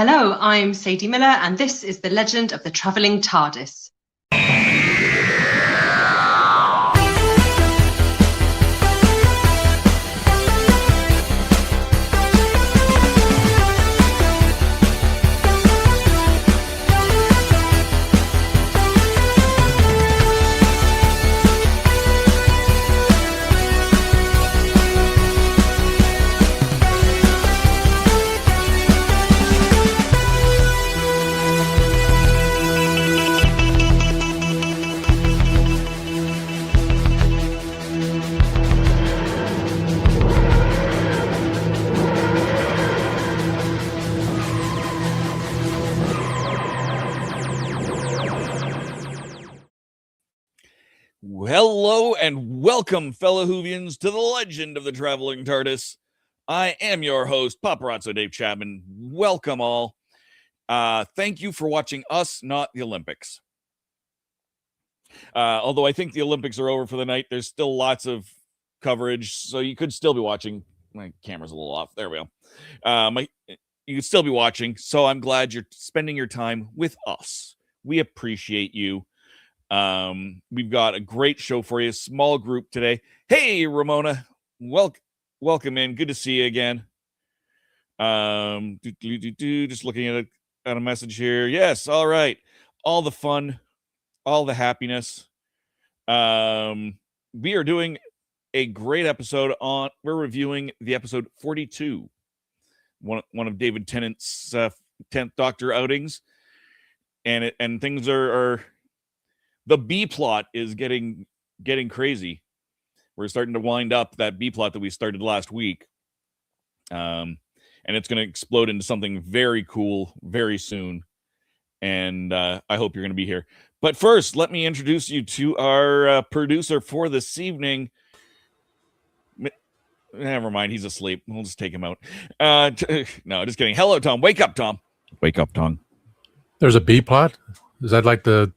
Hello, I'm Sadie Miller, and this is The Legend of the Travelling TARDIS. Hello and welcome, fellow Whovians, to the Legend of the Traveling TARDIS. I am your host, Paparazzo Dave Chapman. Welcome all. Thank you for watching us, not the Olympics. Although I think the Olympics are over for the night, there's still lots of coverage, so you could still be watching. My camera's a little off. There we go. You could still be watching, so I'm glad you're spending your time with us. We appreciate you. We've got a great show for you. Small group today. Hey, Ramona, welcome in. Good to see you again. Just looking at a message here. Yes, all right. All the fun, all the happiness. We are doing a great episode we're reviewing the episode 42, one of David Tennant's 10th Doctor outings, and things are. The B plot is getting crazy. We're starting to wind up that B plot that we started last week. And it's going to explode into something very cool very soon. And I hope you're going to be here. But first, let me introduce you to our producer for this evening. Never mind, he's asleep. We'll just take him out. No, just kidding. Hello, Tom. Wake up, Tom. Wake up, Tom. There's a B plot? Is that like the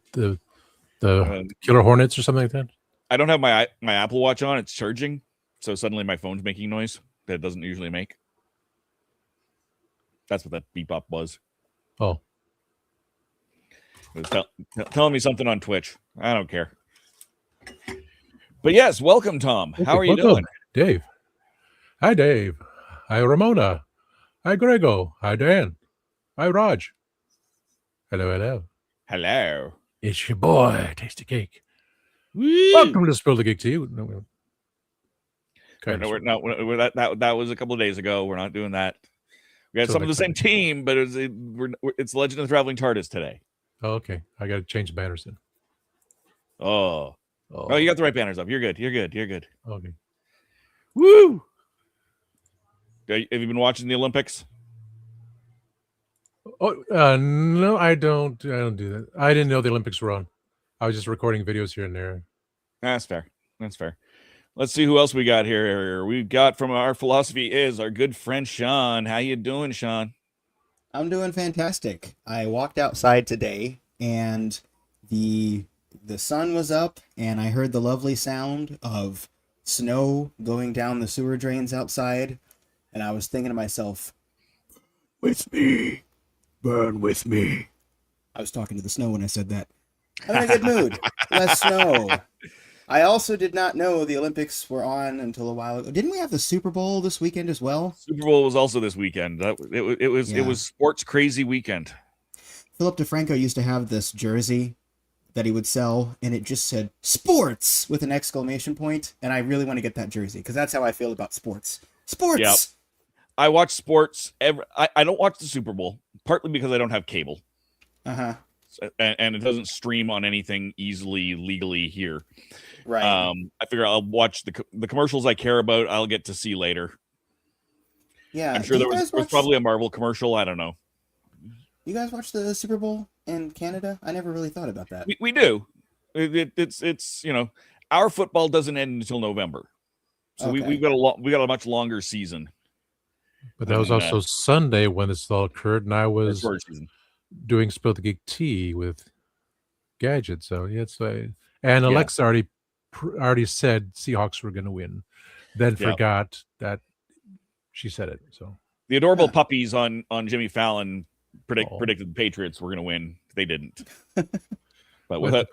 Killer Hornets or something like that? I don't have my Apple Watch on. It's charging, so suddenly my phone's making noise that it doesn't usually make. That's what that beep-bop was. Oh. It was telling me something on Twitch. I don't care. But yes, welcome, Tom. How are you doing? Dave. Hi, Dave. Hi, Ramona. Hi, Grego. Hi, Dan. Hi, Raj. Hello. Hello. It's your boy, Tasty Cake. Woo! Welcome to Spill the Geek to you. That was a couple of days ago. We're not doing that. We got some of the same team, but it's Legend of the Traveling TARDIS today. Oh, okay. I got to change the banners then. Oh, you got the right banners up. You're good. Okay. Woo! Have you been watching the Olympics? Oh, no, I don't do that. I didn't know the Olympics were on. I was just recording videos here and there. That's fair. Let's see who else we got here. We've got from Our Philosophy Is our good friend Sean. How you doing, Sean? I'm doing fantastic. I walked outside today and the sun was up and I heard the lovely sound of snow going down the sewer drains outside, and I was thinking to myself, with me. Burn with me. I was talking to the snow when I said that. I'm in a good mood. Less snow. I also did not know the Olympics were on until a while ago. Didn't we have the Super Bowl this weekend as well? Super Bowl was also this weekend. It was sports crazy weekend. Philip DeFranco used to have this jersey that he would sell, and it just said "sports" with an exclamation point. And I really want to get that jersey because that's how I feel about sports. Sports. Yep. I watch sports. I don't watch the Super Bowl, partly because I don't have cable. Uh-huh. And it doesn't stream on anything easily, legally here. Right. I figure I'll watch the commercials I care about. I'll get to see later. Yeah. I'm sure there was probably a Marvel commercial. I don't know. You guys watch the Super Bowl in Canada? I never really thought about that. We do. It's our football doesn't end until November, so okay. we got a much longer season. But that was also Sunday when this all occurred, and I was doing Spill the Geek tea with Gadget. So and Alexa already said Seahawks were going to win, then forgot that she said it. So the adorable puppies on Jimmy Fallon predicted the Patriots were going to win. They didn't. But with that,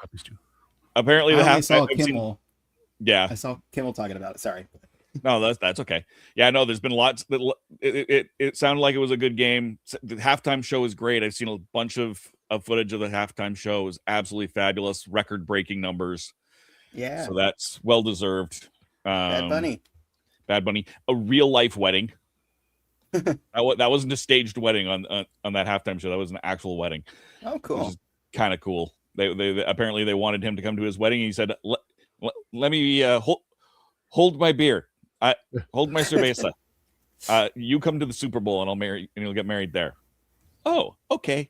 apparently the I saw Kimmel. I saw Kimmel talking about it. Sorry. No, that's okay. Yeah, no, there's been lots. It sounded like it was a good game. The halftime show is great. I've seen a bunch of footage of the halftime show. It was absolutely fabulous, record-breaking numbers. Yeah. So that's well deserved. Bad Bunny. A real life wedding. That wasn't a staged wedding on that halftime show. That was an actual wedding. Oh, cool. Which is kind of cool. They apparently they wanted him to come to his wedding. And he said, "Let me hold my beer. Hold my cerveza. You come to the Super Bowl and I'll marry and you'll get married there." Oh, okay.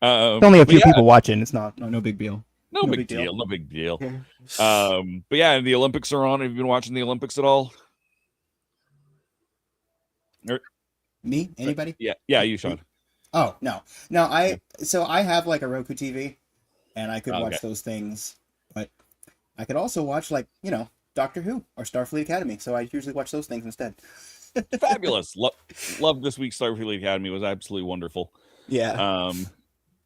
Only a few people watching. It's no big deal. No big deal. But yeah, the Olympics are on. Have you been watching the Olympics at all? Me? Anybody? Yeah, you, Sean. Oh, no. So I have like a Roku TV and I could watch those things, but I could also watch Doctor Who or Starfleet Academy. So I usually watch those things instead. Fabulous. Love this week's Starfleet Academy. It was absolutely wonderful. Yeah.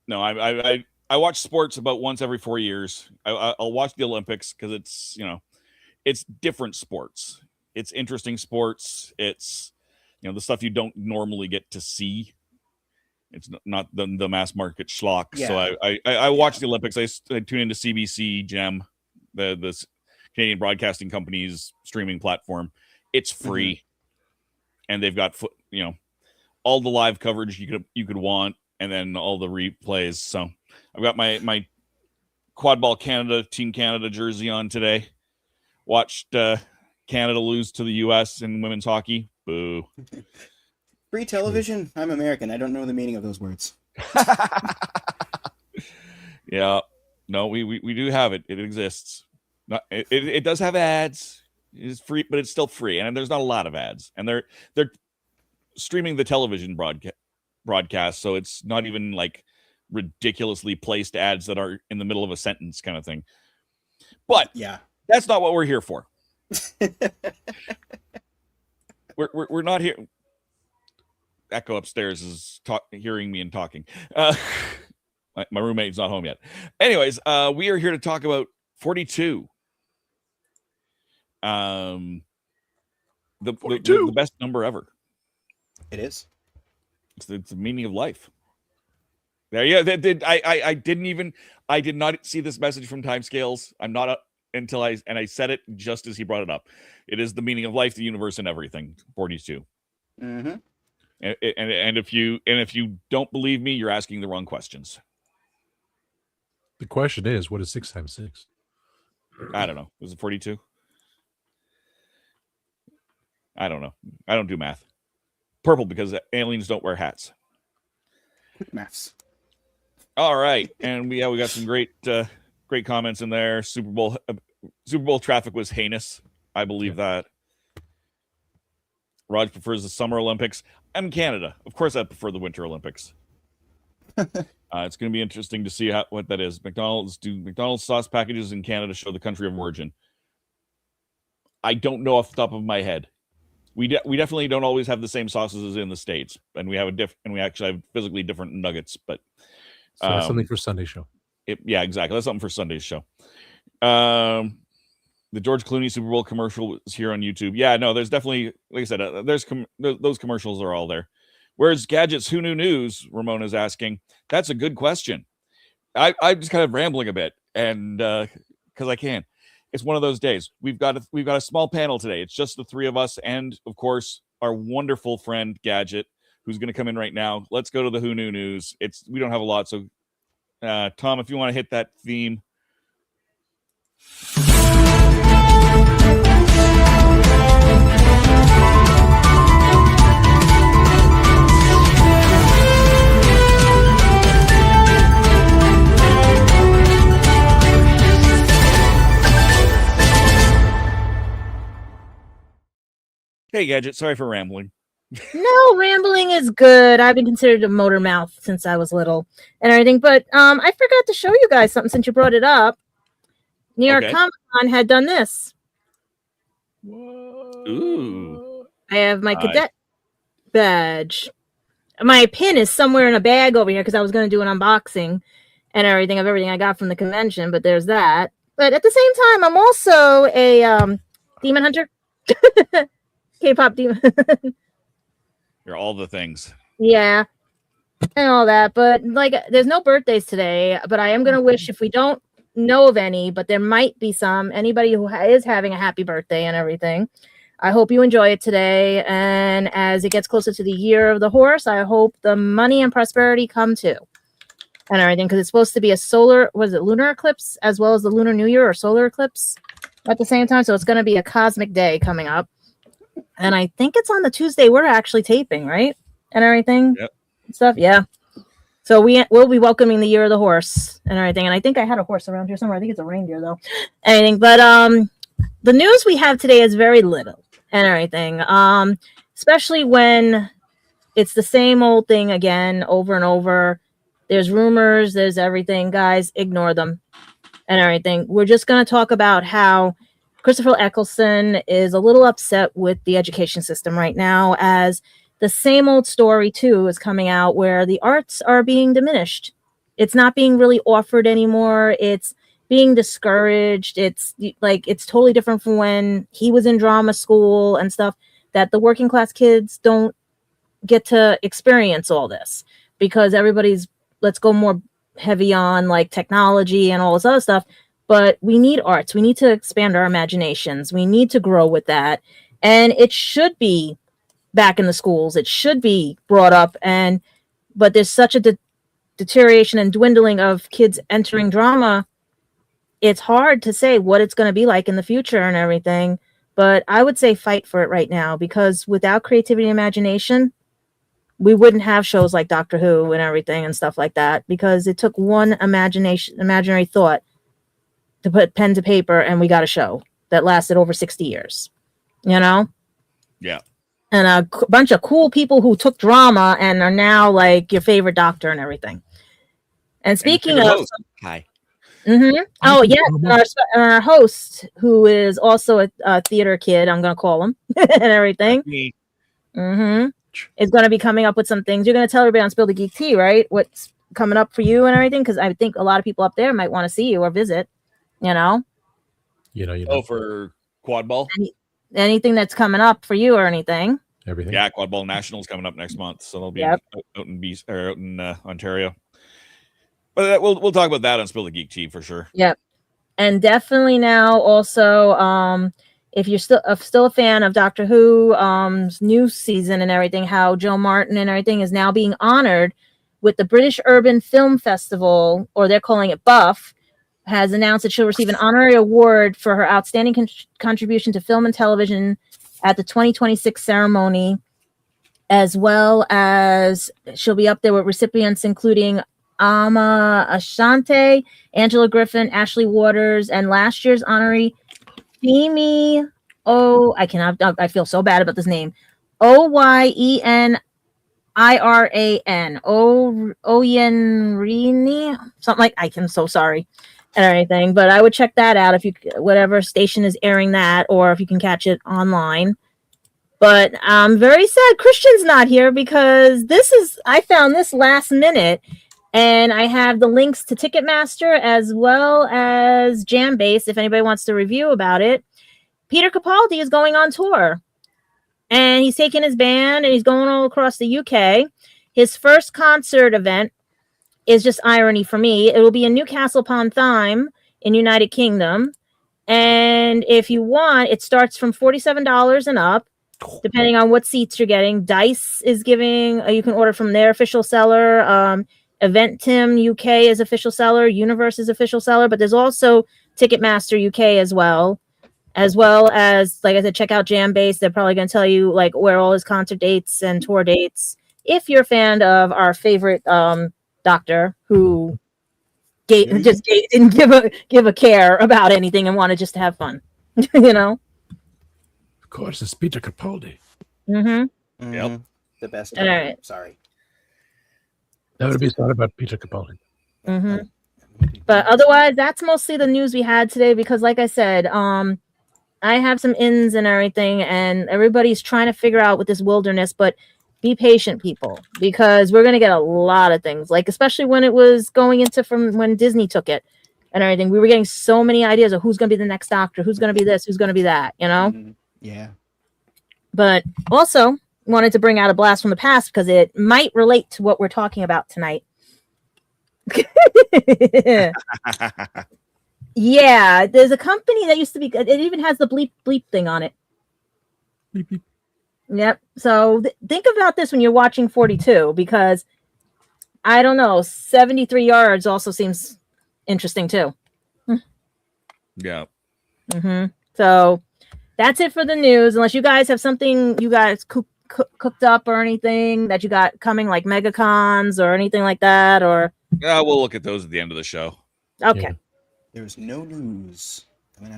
No, I watch sports about once every 4 years. I'll watch the Olympics because it's different sports. It's interesting sports. It's the stuff you don't normally get to see. It's not the mass market schlock. Yeah. So I watch the Olympics. I tune into CBC Gem, the Canadian Broadcasting Company's streaming platform. It's free, and they've got all the live coverage you could want, and then all the replays. So I've got my Quad Ball Canada, Team Canada jersey on today. Watched Canada lose to the U.S. in women's hockey. Boo. Free television? I'm American. I don't know the meaning of those words. Yeah. No, we do have it. It exists. It does have ads. It's free, but it's still free. And there's not a lot of ads. And they're streaming the television broadcast, so it's not even like ridiculously placed ads that are in the middle of a sentence kind of thing. But yeah, that's not what we're here for. we're not here. Echo upstairs is hearing me and talking. My roommate's not home yet. Anyways, we are here to talk about 42. The 42. The best number ever. It is. It's the meaning of life. There, yeah. I did not see this message from Timescales. I'm not until I said it just as he brought it up. It is the meaning of life, the universe, and everything. 42. Mm-hmm. And if you don't believe me, you're asking the wrong questions. The question is, what is 6 times 6? I don't know. Was it 42? I don't know. I don't do math. Purple because aliens don't wear hats. Quick maths. All right, and we got some great comments in there. Super Bowl traffic was heinous. I believe that. Raj prefers the Summer Olympics. I'm Canada. Of course, I prefer the Winter Olympics. It's going to be interesting to see what that is. McDonald's sauce packages in Canada show the country of origin? I don't know off the top of my head. We definitely don't always have the same sauces as in the States, and we actually have physically different nuggets. But so that's something for Sunday's show. Yeah, exactly. That's something for Sunday's show. The George Clooney Super Bowl commercial is here on YouTube. Yeah, no, there's definitely, like I said, those commercials are all there. Where's Gadget's Who Knew News? Ramona's asking. That's a good question. I'm just kind of rambling a bit, and because I can. It's one of those days. We've got a small panel today. It's just the three of us, and of course our wonderful friend Gadget, who's going to come in right now. Let's go to the Who Knew News. We don't have a lot, so Tom, if you want to hit that theme. Hey, Gadget, sorry for rambling. No, rambling is good. I've been considered a motor mouth since I was little and everything. But I forgot to show you guys something since you brought it up. New York Comic Con had done this. Ooh. I have my cadet badge. my pin is somewhere in a bag over here because I was going to do an unboxing and everything of everything I got from the convention. But there's that. But at the same time, I'm also a demon hunter, K-pop demon. You're all the things. Yeah, and all that. But like, there's no birthdays today. But I am going to wish, if we don't know of any, but there might be some, anybody who is having a happy birthday and everything, I hope you enjoy it today. And as it gets closer to the year of the horse, I hope the money and prosperity come too. And everything, because it's supposed to be a lunar eclipse as well as the Lunar New Year or solar eclipse at the same time. So it's going to be a cosmic day coming up. And I think it's on the Tuesday we're actually taping, right? And everything. Yep. Stuff. Yeah. So we'll be welcoming the year of the horse and everything. And I think I had a horse around here somewhere. I think it's a reindeer though. Anything. But the news we have today is very little and everything. Especially when it's the same old thing again, over and over. There's rumors, there's everything. Guys, ignore them and everything. We're just going to talk about how Christopher Eccleston is a little upset with the education system right now, as the same old story, too, is coming out where the arts are being diminished. It's not being really offered anymore. It's being discouraged. It's totally different from when he was in drama school and stuff, that the working class kids don't get to experience all this because everybody's, let's go more heavy on like technology and all this other stuff. But we need arts. We need to expand our imaginations. We need to grow with that. And it should be back in the schools. It should be brought up. But there's such a deterioration and dwindling of kids entering drama. It's hard to say what it's going to be like in the future and everything. But I would say fight for it right now, because without creativity and imagination, we wouldn't have shows like Doctor Who and everything and stuff like that, because it took one imaginary thought to put pen to paper and we got a show that lasted over 60 years, you know? Yeah. And a bunch of cool people who took drama and are now like your favorite doctor and everything. And speaking of... Hi. Mm-hmm. Oh, yeah. Our host, who is also a theater kid, I'm going to call him, and everything. Mm-hmm. Is going to be coming up with some things. You're going to tell everybody on Spill the Geek Tea, right? What's coming up for you and everything? Because I think a lot of people up there might want to see you or visit, you know? Oh, for Quad Ball? Anything that's coming up for you or anything. Everything. Yeah, Quad Ball Nationals coming up next month. So they'll be out in Ontario. But we'll talk about that on Spill the Geek Tea for sure. Yep. And definitely now also, if you're still a fan of Doctor Who, new season and everything, how Joe Martin and everything is now being honored with the British Urban Film Festival, or they're calling it BUFF, has announced that she'll receive an honorary award for her outstanding contribution to film and television at the 2026 ceremony, as well as she'll be up there with recipients including Ama Ashanti, Angela Griffin, Ashley Waters, and last year's honoree Femi, I feel so bad about this name. Oyenriran. Oyenrini. Something like, I'm so sorry and everything. But I would check that out if you, whatever station is airing that, or if you can catch it online. But I'm very sad Christian's not here, because I found this last minute, and I have the links to Ticketmaster as well as Jambase if anybody wants to review about it. Peter Capaldi is going on tour, and he's taking his band and he's going all across the UK. His first concert event is just irony for me. It will be in Newcastle upon Tyne in United Kingdom. And if you want, it starts from $47 and up, depending on what seats you're getting. Dice is giving, you can order from their official seller. Eventim UK is official seller. Universe is official seller. But there's also Ticketmaster UK as well as, like I said, check out Jambase. They're probably going to tell you like where all his concert dates and tour dates. If you're a fan of our favorite doctor who didn't give a care about anything and wanted just to have fun, you know. Of course, it's Peter Capaldi. Mm-hmm. Yep. The best. All right. Sorry. That would be sad about Peter Capaldi. Mm-hmm. But otherwise, that's mostly the news we had today, because like I said, I have some ins and everything, and everybody's trying to figure out with this wilderness, but be patient, people, because we're going to get a lot of things, like especially when it was going into from when Disney took it and everything. We were getting so many ideas of who's going to be the next Doctor, who's going to be this, who's going to be that, you know? Yeah. But also wanted to bring out a blast from the past because it might relate to what we're talking about tonight. Yeah, there's a company that used to be, it even has the bleep bleep thing on it. Beep, beep. Yep. So think about this when you're watching 42, because I don't know, 73 yards also seems interesting too. Yeah. So that's it for the news. Unless you guys have something you guys cooked up or anything that you got coming, like megacons or anything like that, or We'll look at those at the end of the show. okay. Yeah. There's no news.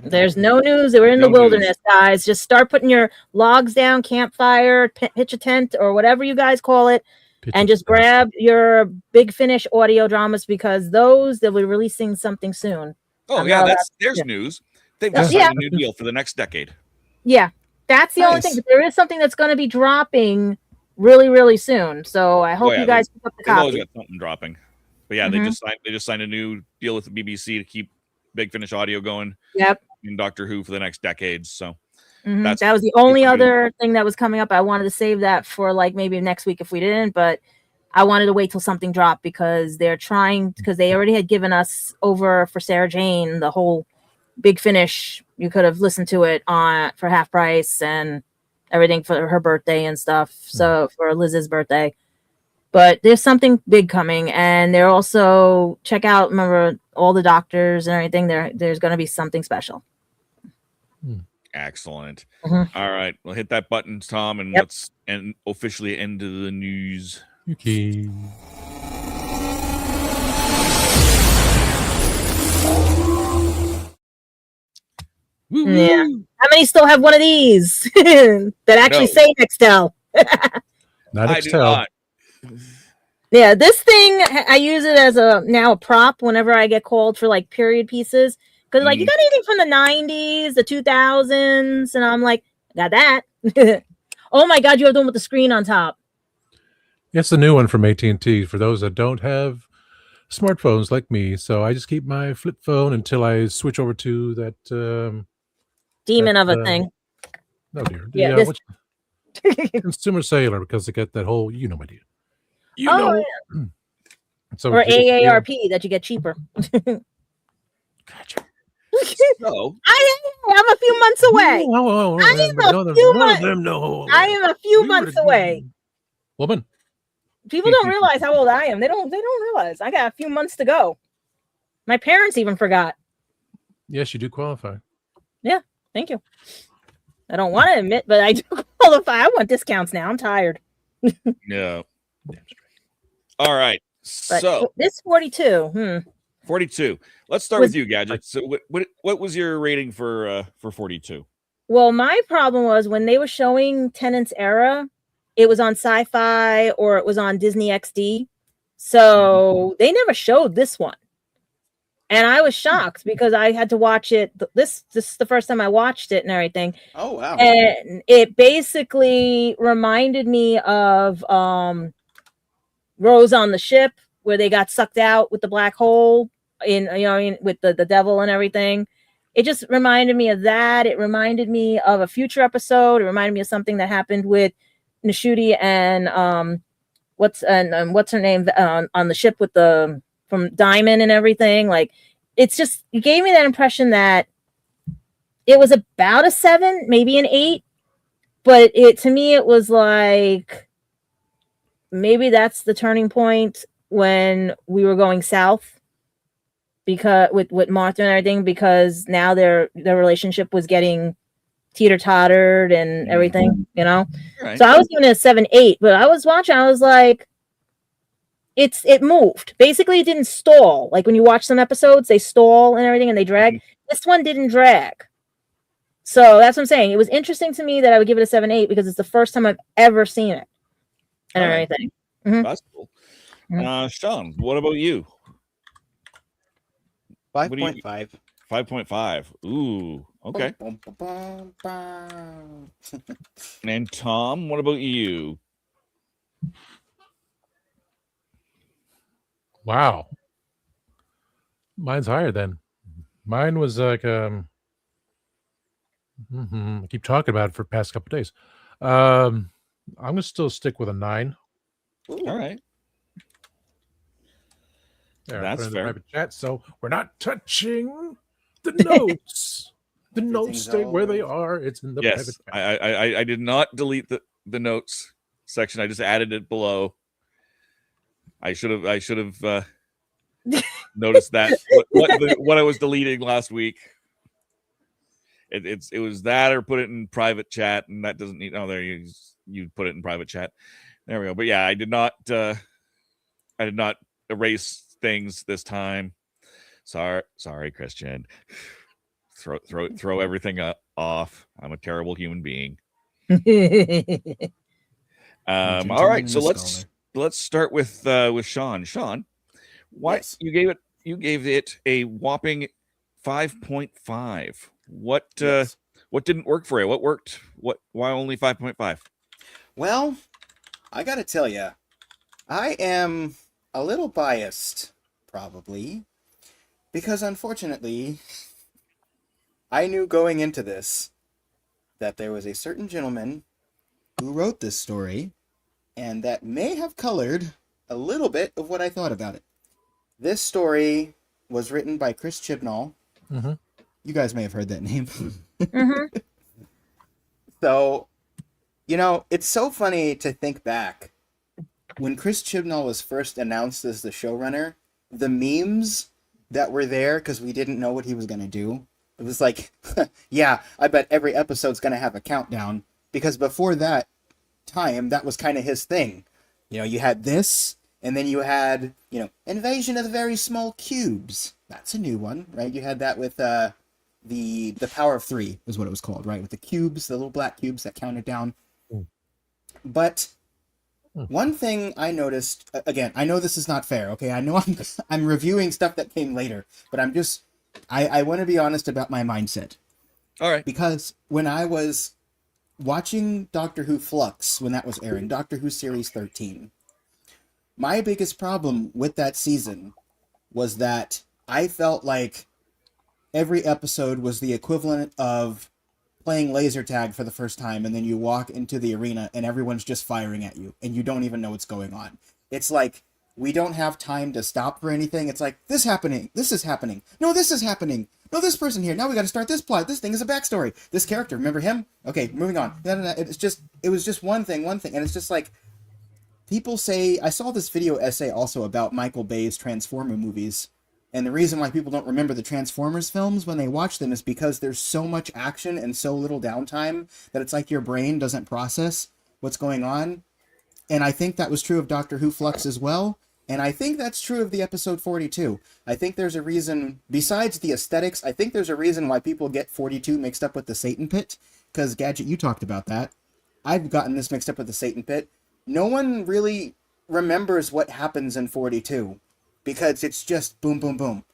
There's no news. We're in the wilderness, guys. Just start putting your logs down, campfire, pitch a tent, or whatever you guys call it, and just grab your Big Finish audio dramas, because they'll be releasing something soon. Oh, yeah, there's news. They've just signed a new deal for the next decade. Yeah, that's the only thing. But there is something that's going to be dropping really, really soon. So I hope you guys pick up the copy. They've always got something dropping. But yeah, they just signed a new deal with the BBC to keep Big Finish audio going. Yep. In Doctor Who for the next decades. So that was the only other thing that was coming up. I wanted to save that for like maybe next week if we didn't, but I wanted to wait till something dropped because they already had given us over for Sarah Jane the whole Big Finish. You could have listened to it for half price and everything for her birthday and stuff. So for Liz's birthday. But there's something big coming, and they're also remember all the doctors and everything. There's going to be something special. Excellent. All right, we'll hit that button, Tom, and let's officially end the news. Okay. Yeah. How many still have one of these that actually say Nextel? Not I Nextel. do not. Yeah, this thing, I use it as a prop whenever I get called for like period pieces. Because like, you got anything from the 90s, the 2000s? And I'm like, got that. Oh my God, you have the one with the screen on top. It's the new one from AT&T for those that don't have smartphones like me. So I just keep my flip phone until I switch over to that demon of a thing. No, dear. Yeah, Consumer Cellular, because they get that whole, my deal. Yeah. So or AARP that you get cheaper. Gotcha. So I'm a few months away. I am a few months away. Woman. People don't realize how old I am. They don't realize I got a few months to go. My parents even forgot. Yes, you do qualify. Yeah, thank you. I don't want to admit, but I do qualify. I want discounts now. I'm tired. Yeah. All right. But so this 42. 42. Let's start with you, Gadget. So what was your rating for 42? Well, my problem was when they were showing Tennant's era, it was on Sci-Fi or it was on Disney XD. So they never showed this one. And I was shocked because I had to watch it. This is the first time I watched it and everything. Oh, wow. And it basically reminded me of Rose on the Ship, where they got sucked out with the black hole with the devil and everything. It just reminded me of that. It reminded me of a future episode. It reminded me of something that happened with Nishuti and what's her name on the ship from Diamond and everything. Like, it's just, it gave me that impression that it was about a 7, maybe an 8, but to me it was like maybe that's the turning point when we were going south, because with Martha and everything, because now their relationship was getting teeter-tottered and everything, Right. So I was giving it a 7, 8, but I was watching, I was like, it moved. Basically, it didn't stall. Like when you watch some episodes, they stall and everything and they drag. This one didn't drag. So that's what I'm saying. It was interesting to me that I would give it a 7, 8 because it's the first time I've ever seen it and everything. That's cool. Sean, what about you? 5.5. 5.5. Ooh, okay. And Tom, what about you? Wow. Mine's higher then. Mine was like I keep talking about it for the past couple days. I'm gonna still stick with a 9. Ooh. All right. There, That's put it in the fair. private chat, so we're not touching the notes. The notes Everything's stay where they all- are. It's in the Yes, private chat. I did not delete the notes section. I just added it below. I should have noticed that what I was deleting last week. It was that, or put it in private chat, and that doesn't need. Oh, there you put it in private chat. There we go. But yeah, I did not erase things this time. Sorry, Christian. Throw everything off. I'm a terrible human being. All right, so let's start with Sean. Sean, why Yes. you gave it a whopping 5.5. What Yes. what didn't work for you? What worked? Why only 5.5? Well, I gotta tell you, I am a little biased, probably, because unfortunately, I knew going into this that there was a certain gentleman who wrote this story, and that may have colored a little bit of what I thought about it. This story was written by Chris Chibnall. Mhm. You guys may have heard that name. Mhm. So, it's so funny to think back. When Chris Chibnall was first announced as the showrunner, the memes that were there, because we didn't know what he was going to do, it was like, yeah, I bet every episode's going to have a countdown. Because before that time, that was kind of his thing. You had this, and then you had, Invasion of the Very Small Cubes. That's a new one, right? You had that with the Power of Three, is what it was called, right? With the cubes, the little black cubes that counted down. But one thing I noticed, again, I know this is not fair, okay? I know I'm reviewing stuff that came later, but I want to be honest about my mindset. All right. Because when I was watching Doctor Who Flux, when that was airing, Doctor Who Series 13, my biggest problem with that season was that I felt like every episode was the equivalent of playing laser tag for the first time, and then you walk into the arena and everyone's just firing at you and you don't even know what's going on. It's like we don't have time to stop for anything. It's like, this is happening, no, this is happening, no, this person here, now we got to start this plot, this thing is a backstory, this character, remember him, okay, moving on. It was just one thing, and it's just like, people say, I saw this video essay also about Michael Bay's Transformer movies. And the reason why people don't remember the Transformers films when they watch them is because there's so much action and so little downtime that it's like your brain doesn't process what's going on. And I think that was true of Doctor Who Flux as well. And I think that's true of the episode 42. I think there's a reason, besides the aesthetics, I think there's a reason why people get 42 mixed up with the Satan Pit. Because, Gadget, you talked about that. I've gotten this mixed up with the Satan Pit. No one really remembers what happens in 42. Because it's just boom, boom, boom.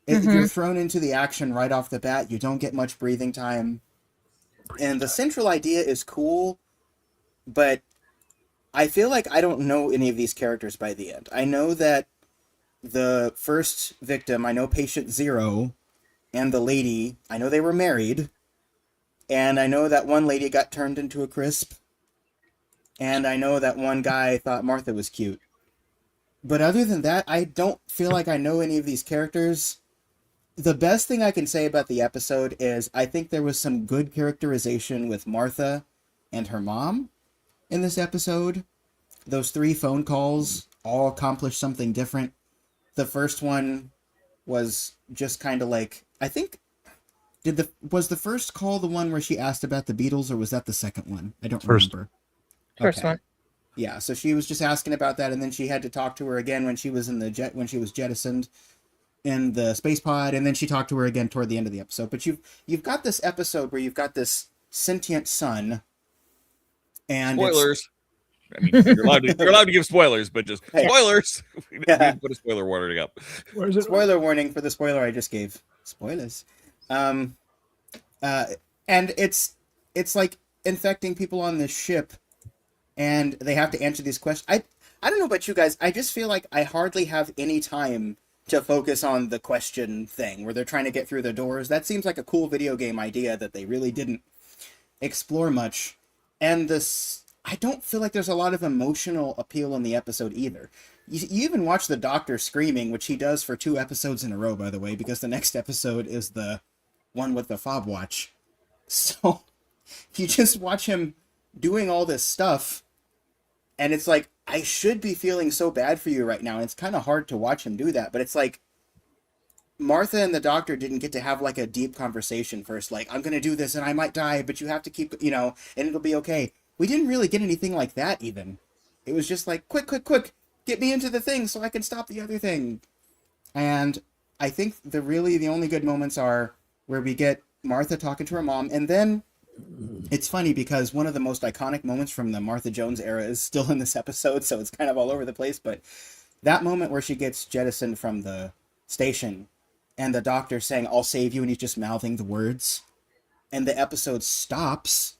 You're thrown into the action right off the bat. You don't get much breathing time. And the central idea is cool, but I feel like I don't know any of these characters by the end. I know that the first victim, I know Patient Zero, and the lady, I know they were married, and I know that one lady got turned into a crisp, and I know that one guy thought Martha was cute. But other than that, I don't feel like I know any of these characters. The best thing I can say about the episode is I think there was some good characterization with Martha and her mom in this episode. Those 3 phone calls all accomplished something different. The first one was just kind of like, I think, was the first call the one where she asked about the Beatles, or was that the second one? I don't remember. First one. Yeah, so she was just asking about that, and then she had to talk to her again when she was in the jet, when she was jettisoned in the space pod, and then she talked to her again toward the end of the episode. But you've got this episode where you've got this sentient son, and Spoilers. I mean, you're allowed to give spoilers, but just spoilers. We put a spoiler warning up. Where is it? Spoiler warning for the spoiler I just gave. Spoilers. And it's like infecting people on this ship. and they have to answer these questions. I don't know about you guys. I just feel like I hardly have any time to focus on the question thing where they're trying to get through the doors. That seems like a cool video game idea that they really didn't explore much. And I don't feel like there's a lot of emotional appeal in the episode either. You even watch the doctor screaming, which he does for 2 episodes in a row, by the way, because the next episode is the one with the fob watch. So you just watch him doing all this stuff, and it's like, I should be feeling so bad for you right now. It's kind of hard to watch him do that, but it's like Martha and the doctor didn't get to have like a deep conversation first, like, I'm going to do this and I might die, but you have to keep, and it'll be okay. We didn't really get anything like that even. It was just like, quick, get me into the thing so I can stop the other thing. And I think the only good moments are where we get Martha talking to her mom, and then it's funny because one of the most iconic moments from the Martha Jones era is still in this episode, so it's kind of all over the place, but that moment where she gets jettisoned from the station and the doctor saying, I'll save you, and he's just mouthing the words, and the episode stops.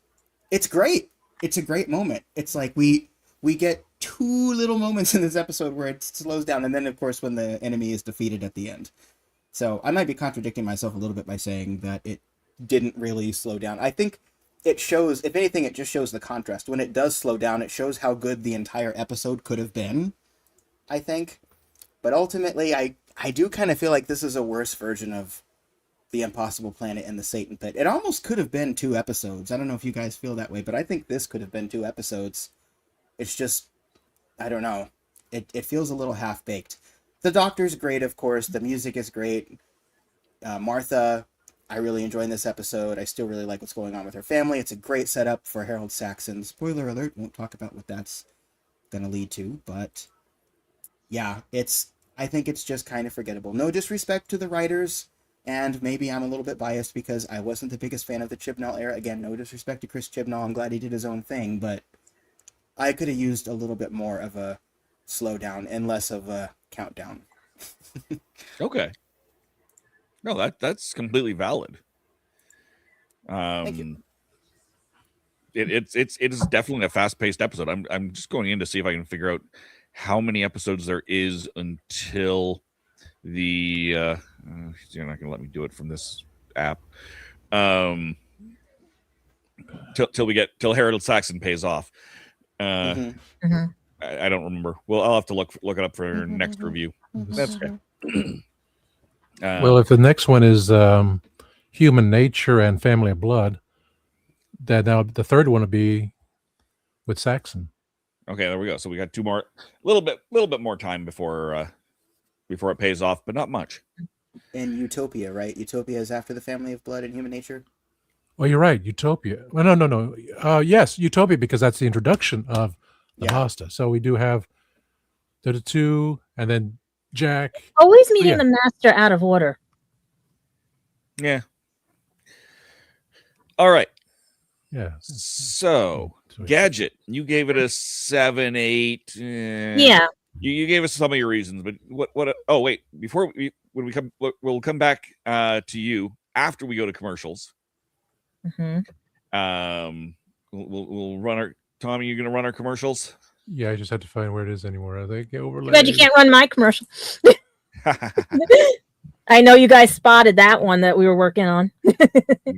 It's great. It's a great moment. It's like we get 2 little moments in this episode where it slows down, and then, of course, when the enemy is defeated at the end. So I might be contradicting myself a little bit by saying that it didn't really slow down. I think it shows, if anything, it just shows the contrast. When it does slow down, it shows how good the entire episode could have been, I think. But ultimately, I do kind of feel like this is a worse version of The Impossible Planet and the Satan Pit. It almost could have been 2 episodes. I don't know if you guys feel that way, but I think this could have been 2 episodes. It's just, I don't know. It feels a little half-baked. The doctor's great, of course. The music is great. Martha, I really enjoyed this episode. I still really like what's going on with her family. It's a great setup for Harold Saxon. Spoiler alert, won't talk about what that's going to lead to, but yeah, I think it's just kind of forgettable. No disrespect to the writers, and maybe I'm a little bit biased because I wasn't the biggest fan of the Chibnall era. Again, no disrespect to Chris Chibnall. I'm glad he did his own thing, but I could have used a little bit more of a slowdown and less of a countdown. Okay. No, that's completely valid. Thank you. It is definitely a fast-paced episode. I'm just going in to see if I can figure out how many episodes there is until the you're not gonna let me do it from this app. Till Harold Saxon pays off. I don't remember. Well, I'll have to look it up for next review. That's okay. Well, if the next one is Human Nature and Family of Blood, then now the third one would be with Saxon. Okay, there we go. So we got 2 more, little bit more time before it pays off, but not much. And Utopia, right? Utopia is after the Family of Blood and Human Nature. Well, you're right. Utopia. Well, no. Yes, Utopia, because that's the introduction of the pasta. So we do have the 2, and then Jack. Always meeting the master out of order. Yeah. All right. Yeah. So, Gadget, you gave it a 7, 8. Yeah. You gave us some of your reasons, but what? Oh, wait. We'll come back to you after we go to commercials. Mm-hmm. We'll run our. Tommy, you gonna run our commercials? Yeah, I just have to find where it is anymore. I think overlay. But you can't run my commercial. I know you guys spotted that one that we were working on.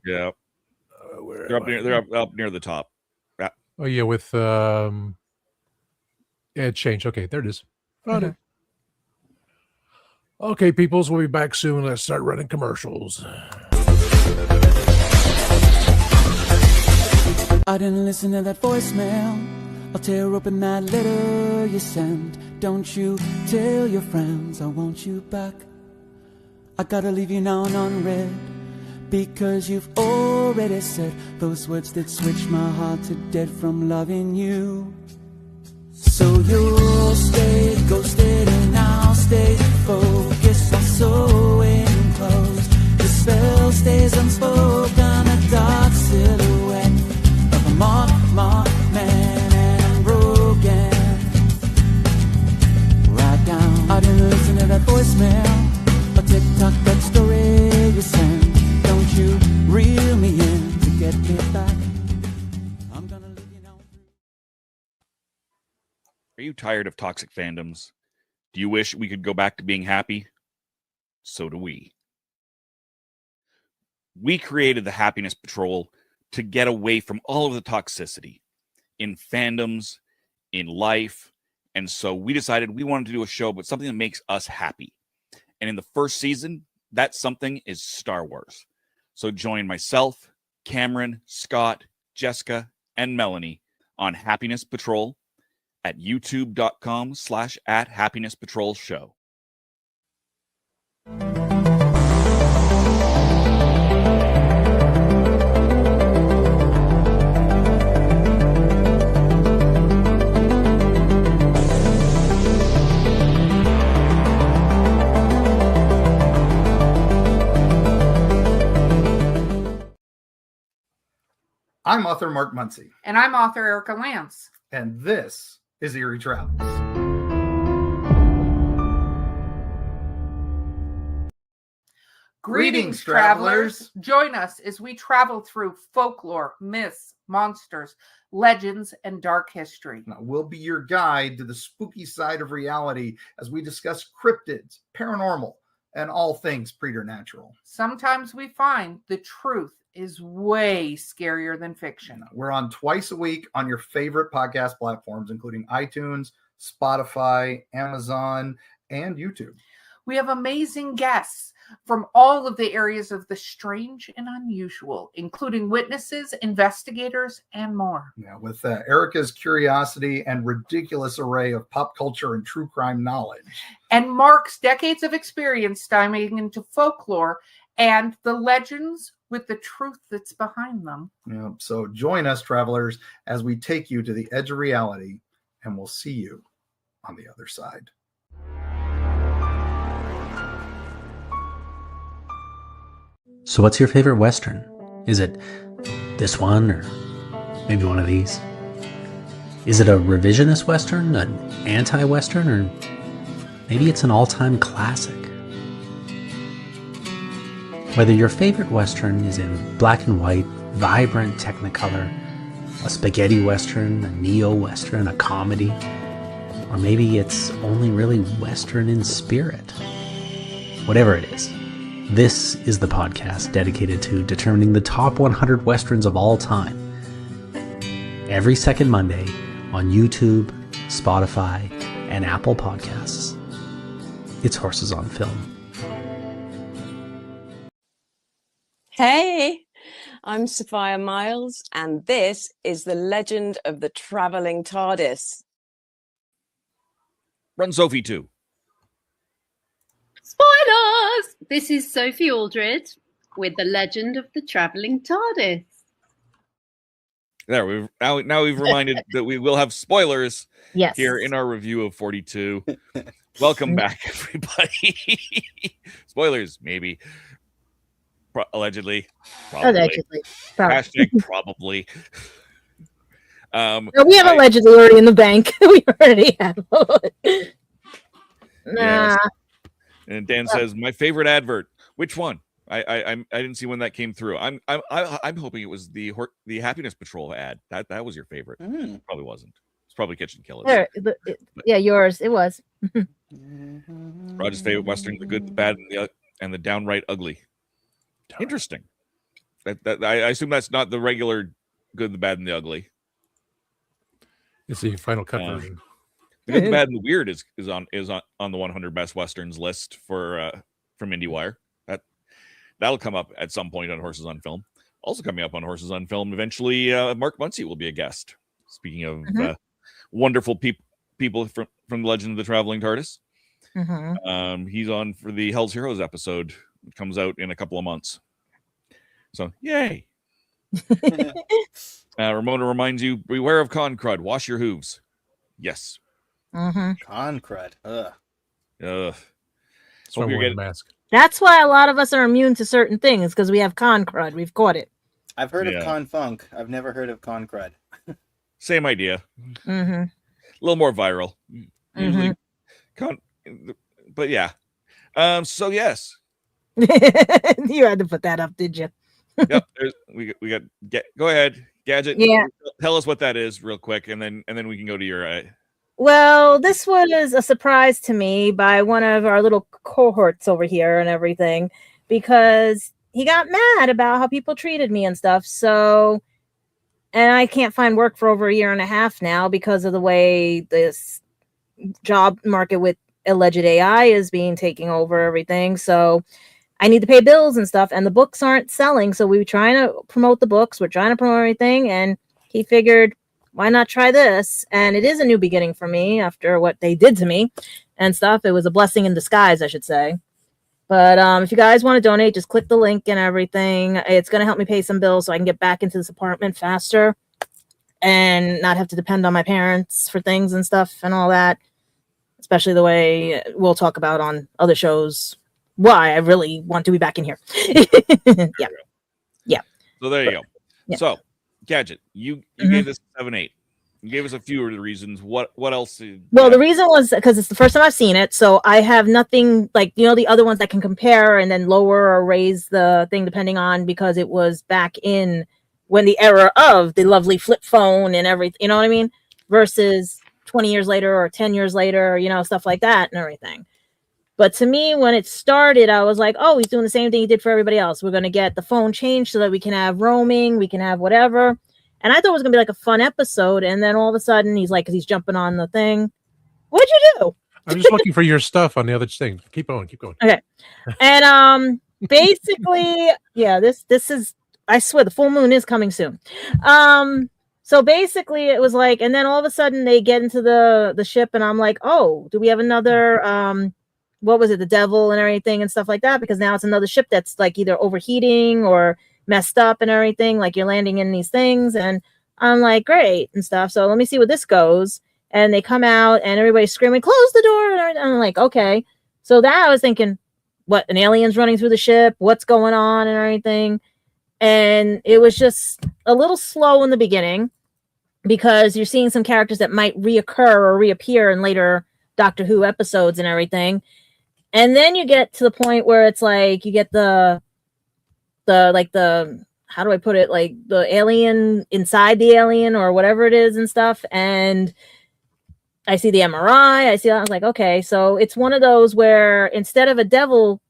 Yeah. They're up near the top. Oh yeah, with Ed change. Okay, there it is. Found it. Okay, peoples, we'll be back soon. Let's start running commercials. I didn't listen to that voicemail. I'll tear open that letter you sent. Don't you tell your friends I want you back. I gotta leave you now and unread, because you've already said those words that switch my heart to dead from loving you. So you'll stay ghosted and I'll stay focused on sewing clothes. The spell stays unspoken, a dark silhouette of a marked man, and I'm broken. Right down, I didn't listen to that voicemail, a TikTok, that story you sent. Don't you reel me in to get me back. I'm gonna leave you now. Are you tired of toxic fandoms? Do you wish we could go back to being happy? So do we. We created the Happiness Patrol to get away from all of the toxicity in fandoms, in life. And so we decided we wanted to do a show, but something that makes us happy. And in the first season, that something is Star Wars. So join myself, Cameron, Scott, Jessica, and Melanie on Happiness Patrol at youtube.com/@happinesspatrolshow. I'm author Mark Muncy. And I'm author Erica Lance. And this is Eerie Travels. Greetings, travelers. Join us as we travel through folklore, myths, monsters, legends, and dark history. Now, we'll be your guide to the spooky side of reality as we discuss cryptids, paranormal, and all things preternatural. Sometimes we find the truth is way scarier than fiction. We're on twice a week on your favorite podcast platforms, including iTunes, Spotify, Amazon, and YouTube. We have amazing guests from all of the areas of the strange and unusual, including witnesses, investigators, and more. Yeah, with Erica's curiosity and ridiculous array of pop culture and true crime knowledge. And Mark's decades of experience diving into folklore and the legends with the truth that's behind them. Yeah, so join us, travelers, as we take you to the edge of reality, and we'll see you on the other side. So what's your favorite Western? Is it this one or maybe one of these? Is it a revisionist Western, an anti-Western, or maybe it's an all-time classic? Whether your favorite Western is in black and white, vibrant Technicolor, a spaghetti Western, a neo-Western, a comedy, or maybe it's only really Western in spirit. Whatever it is, this is the podcast dedicated to determining the top 100 Westerns of all time. Every second Monday on YouTube, Spotify, and Apple Podcasts. It's Horses on Film. Hey, I'm Sophia Miles, and this is The Legend of the Travelling TARDIS. Run Sophie 2. Spoilers! This is Sophie Aldred with The Legend of the Travelling TARDIS. There, now we've reminded that we will have spoilers Yes. here in our review of 42. Welcome back, everybody. Spoilers, maybe. Allegedly. Probably. Allegedly. Hashtag probably. No, we have allegedly already in the bank. We already have. Yes. And Dan says, my favorite advert. Which one? I didn't see when that came through. I'm hoping it was the Happiness Patrol ad. That was your favorite. Probably wasn't. It's probably Kitchen Killers. Yeah, yours. It was. Roger's favorite Western: the good, the bad, and the downright ugly. Interesting. That I assume that's not the regular good, the bad, and the ugly. It's the Final Cut version. The good, the bad, and the weird is on the 100 best westerns list from IndieWire. That'll come up at some point on Horses on Film. Also coming up on Horses on Film eventually, Mark Muncy will be a guest. Speaking of wonderful people from the Legend of the Traveling TARDIS, he's on for the Hell's Heroes episode. It comes out in a couple of months. So, yay. Ramona reminds you, beware of con crud. Wash your hooves. Yes. Con crud. Ugh. That's why we're wearing a mask. That's why a lot of us are immune to certain things, because we have con crud. We've caught it. I've heard of con funk. I've never heard of con crud. Same idea. A little more viral. Usually but yeah. So yes. You had to put that up, did you? Yep. We got go ahead, Gadget. Yeah. Tell us what that is real quick, and then we can go to your Well, this was a surprise to me by one of our little cohorts over here and everything, because he got mad about how people treated me and stuff. So, and I can't find work for over a year and a half now because of the way this job market with alleged AI is being taking over everything. So I need to pay bills and stuff, and the books aren't selling. So we were trying to promote the books. We're trying to promote everything. And he figured, why not try this? And it is a new beginning for me after what they did to me and stuff. It was a blessing in disguise, I should say. But if you guys want to donate, just click the link and everything. It's going to help me pay some bills so I can get back into this apartment faster and not have to depend on my parents for things and stuff and all that. Especially the way we'll talk about on other shows why I really want to be back in here. Yeah. So there you go. Yeah. So, Gadget, you gave this 7-8. You gave us a few of the reasons. What else? Well, the reason was because it's the first time I've seen it, so I have nothing like the other ones that can compare and then lower or raise the thing depending on, because it was back in when the era of the lovely flip phone and everything. You know what I mean? Versus 20 years later or 10 years later, stuff like that and everything. But to me, when it started, I was like, oh, he's doing the same thing he did for everybody else. We're going to get the phone changed so that we can have roaming, we can have whatever. And I thought it was going to be like a fun episode. And then all of a sudden, he's like, because he's jumping on the thing. What'd you do? I'm just looking for your stuff on the other thing. Keep going. Okay. And basically, yeah, this is, I swear, the full moon is coming soon. So basically, it was like, and then all of a sudden, they get into the ship, and I'm like, oh, do we have another what was it, the devil and everything and stuff like that? Because now it's another ship that's like either overheating or messed up and everything. Like you're landing in these things, and I'm like, great and stuff. So let me see where this goes. And they come out, and everybody's screaming, "Close the door!" And I'm like, okay. So that I was thinking, what, an alien's running through the ship? What's going on and everything? And it was just a little slow in the beginning because you're seeing some characters that might reoccur or reappear in later Doctor Who episodes and everything. And then you get to the point where it's like you get the how do I put it, like the alien inside the alien or whatever it is and stuff. And I see the MRI. I see that. I was like, okay, so it's one of those where instead of a devil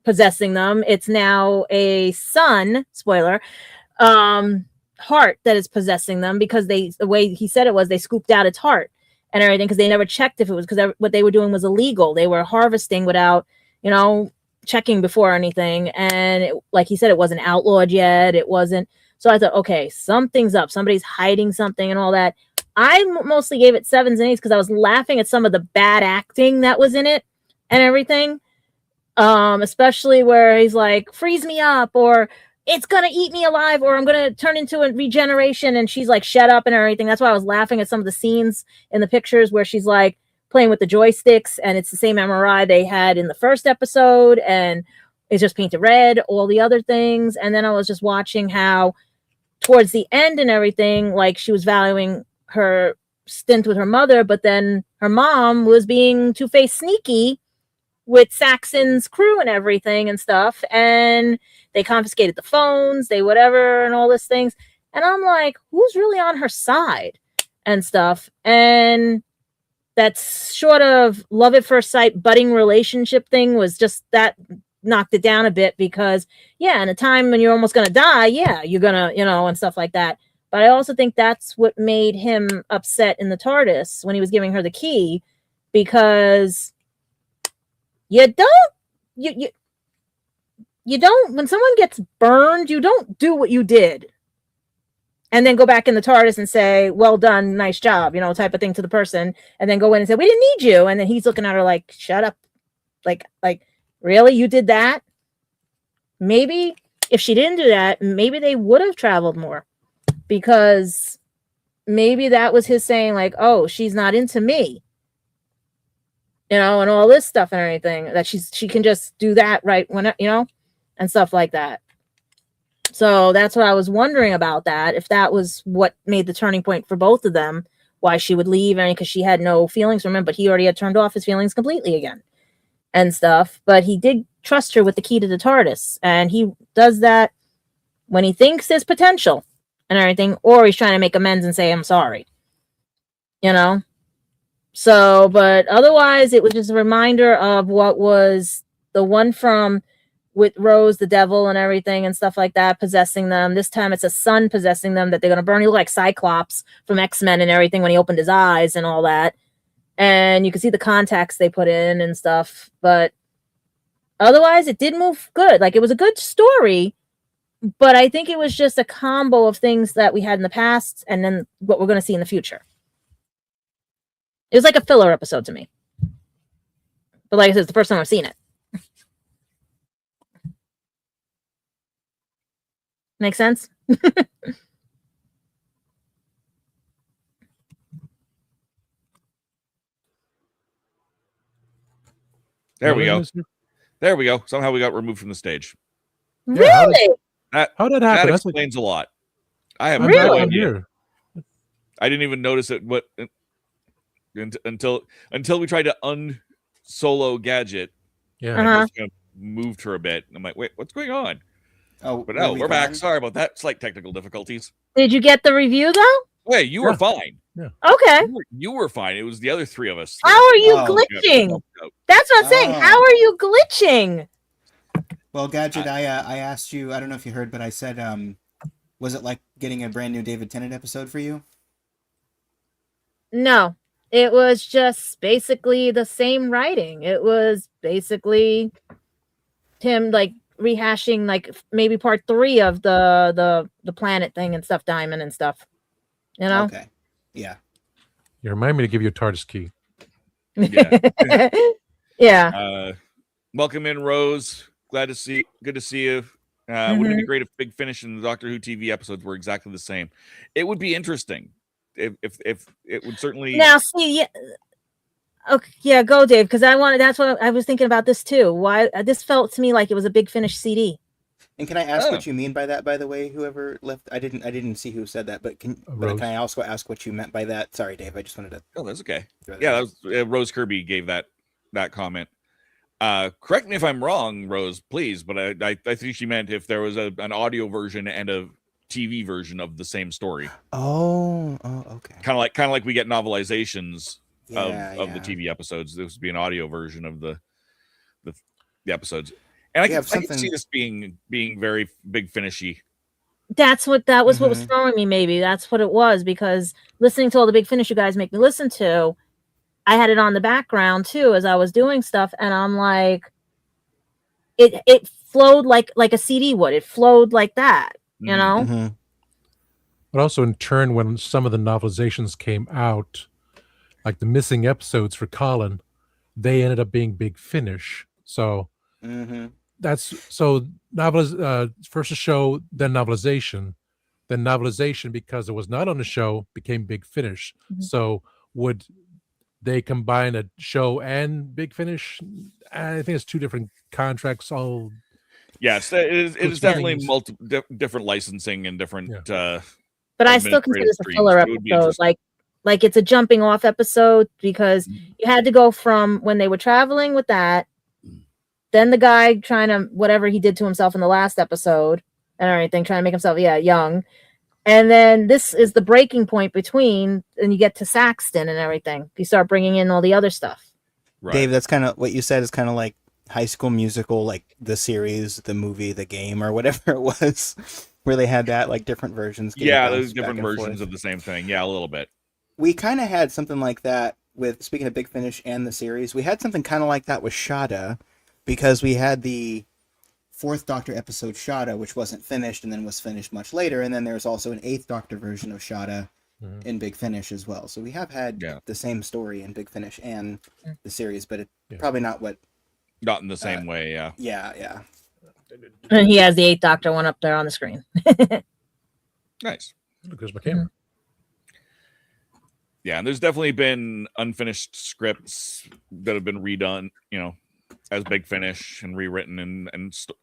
possessing them, it's now a son, spoiler, heart that is possessing them, because the way he said it was they scooped out its heart and everything, because they never checked if it was, because what they were doing was illegal. They were harvesting without, checking before anything. And like he said, it wasn't outlawed yet. It wasn't. So I thought, okay, something's up. Somebody's hiding something and all that. I mostly gave it 7s and 8s because I was laughing at some of the bad acting that was in it and everything. Especially where he's like, freeze me up, or it's gonna eat me alive, or I'm gonna turn into a regeneration, and she's like, shut up and everything. That's why I was laughing at some of the scenes in the pictures where she's like playing with the joysticks, and it's the same MRI they had in the first episode, and it's just painted red, all the other things. And then I was just watching how towards the end and everything, like she was valuing her stint with her mother, but then her mom was being two-faced sneaky with Saxon's crew and everything and stuff, and they confiscated the phones, they whatever and all these things. And I'm like, who's really on her side and stuff? And that sort of love at first sight budding relationship thing was just, that knocked it down a bit, because yeah, in a time when you're almost gonna die, yeah, you're gonna, and stuff like that. But I also think that's what made him upset in the TARDIS when he was giving her the key, because you don't, when someone gets burned, you don't do what you did and then go back in the TARDIS and say, well done, nice job, type of thing to the person, and then go in and say, we didn't need you. And then he's looking at her like, shut up. Like, really? You did that? Maybe if she didn't do that, maybe they would have traveled more, because maybe that was his saying, like, oh, she's not into me. And all this stuff and everything, that she can just do that right when, and stuff like that. So that's what I was wondering about, that if that was what made the turning point for both of them, why she would leave, and because she had no feelings for him, but he already had turned off his feelings completely again and stuff. But he did trust her with the key to the TARDIS, and he does that when he thinks there's potential and everything, or he's trying to make amends and say, I'm sorry, So, but otherwise, it was just a reminder of what was the one from with Rose, the devil, and everything and stuff like that, possessing them. This time it's a son possessing them that they're going to burn. He looked like Cyclops from X-Men and everything when he opened his eyes and all that. And you can see the contacts they put in and stuff. But otherwise, it did move good. Like, it was a good story, but I think it was just a combo of things that we had in the past and then what we're going to see in the future. It was like a filler episode to me. But like I said, it's the first time I've seen it. Make sense? There we go. There we go. Somehow we got removed from the stage. Really? How did that happen? That explains a lot. I have Really? no idea. I didn't even notice it until we tried to unsolo Gadget. Yeah. And I just kind of moved her a bit. And I'm like, wait, what's going on? Oh, but no, we're back. Sorry about that. Slight technical difficulties. Did you get the review though? Hey, you were fine. Yeah. Okay. You were fine. It was the other three of us. How are you glitching? That's what I'm saying. How are you glitching? Well, Gadget, I asked you. I don't know if you heard, but I said, was it like getting a brand new David Tennant episode for you? No, it was just basically the same writing. It was basically him like rehashing like maybe part 3 of the planet thing and stuff, Diamond and stuff. You know? Okay. Yeah. You remind me to give you a TARDIS key. Yeah. Yeah. Welcome in, Rose. Good to see you. Wouldn't it be great if Big Finish and the Doctor Who TV episodes were exactly the same? It would be interesting. If it would certainly. Now, see, yeah. Okay, yeah, go, Dave, because that's what I was thinking about this too. Why this felt to me like it was a Big Finish CD. And can I ask what you mean by that? By the way, whoever left, I didn't see who said that, but can I also ask what you meant by that? Sorry, Dave, I just wanted to. Oh, that's okay. Yeah, that was, Rose Kirby gave that comment. Correct me if I'm wrong, Rose, please, but I think she meant if there was an audio version and a TV version of the same story. Oh, okay. Kind of like we get novelizations of the TV episodes. This would be an audio version of the episodes. And I can see this being very Big Finishy. That was what was throwing me. Maybe that's what it was, because listening to all the Big Finish you guys make me listen to, I had it on the background too as I was doing stuff, and I'm like, it flowed like a CD would. It flowed like that, you know. But also in turn, when some of the novelizations came out, like the missing episodes for Colin, they ended up being Big Finish. So that's so first a show, then novelization, because it was not on the show became Big Finish. So would they combine a show and Big Finish? I think it's 2 different contracts. All yes, it is definitely different licensing and different. But I still consider this a filler episode. Like it's a jumping off episode, because you had to go from when they were traveling with that, then the guy trying to whatever he did to himself in the last episode and everything, trying to make himself young. And then this is the breaking point between, and you get to Saxton and everything. You start bringing in all the other stuff. Right. Dave, that's kind of what you said is kind of like High School Musical, like the series, the movie, the game, or whatever it was, where they had that like different versions. Yeah, there's different versions of the same thing. Yeah, a little bit. We kind of had something like that with, speaking of Big Finish and the series, we had something kind of like that with Shada, because we had the 4th Doctor episode Shada, which wasn't finished and then was finished much later. And then there's also an 8th Doctor version of Shada in Big Finish as well. So we have had the same story in Big Finish and the series, but probably not in the same way. Yeah. Yeah. And he has the 8th Doctor one up there on the screen. Nice. Look, there's my camera. Yeah, and there's definitely been unfinished scripts that have been redone, as Big Finish and rewritten,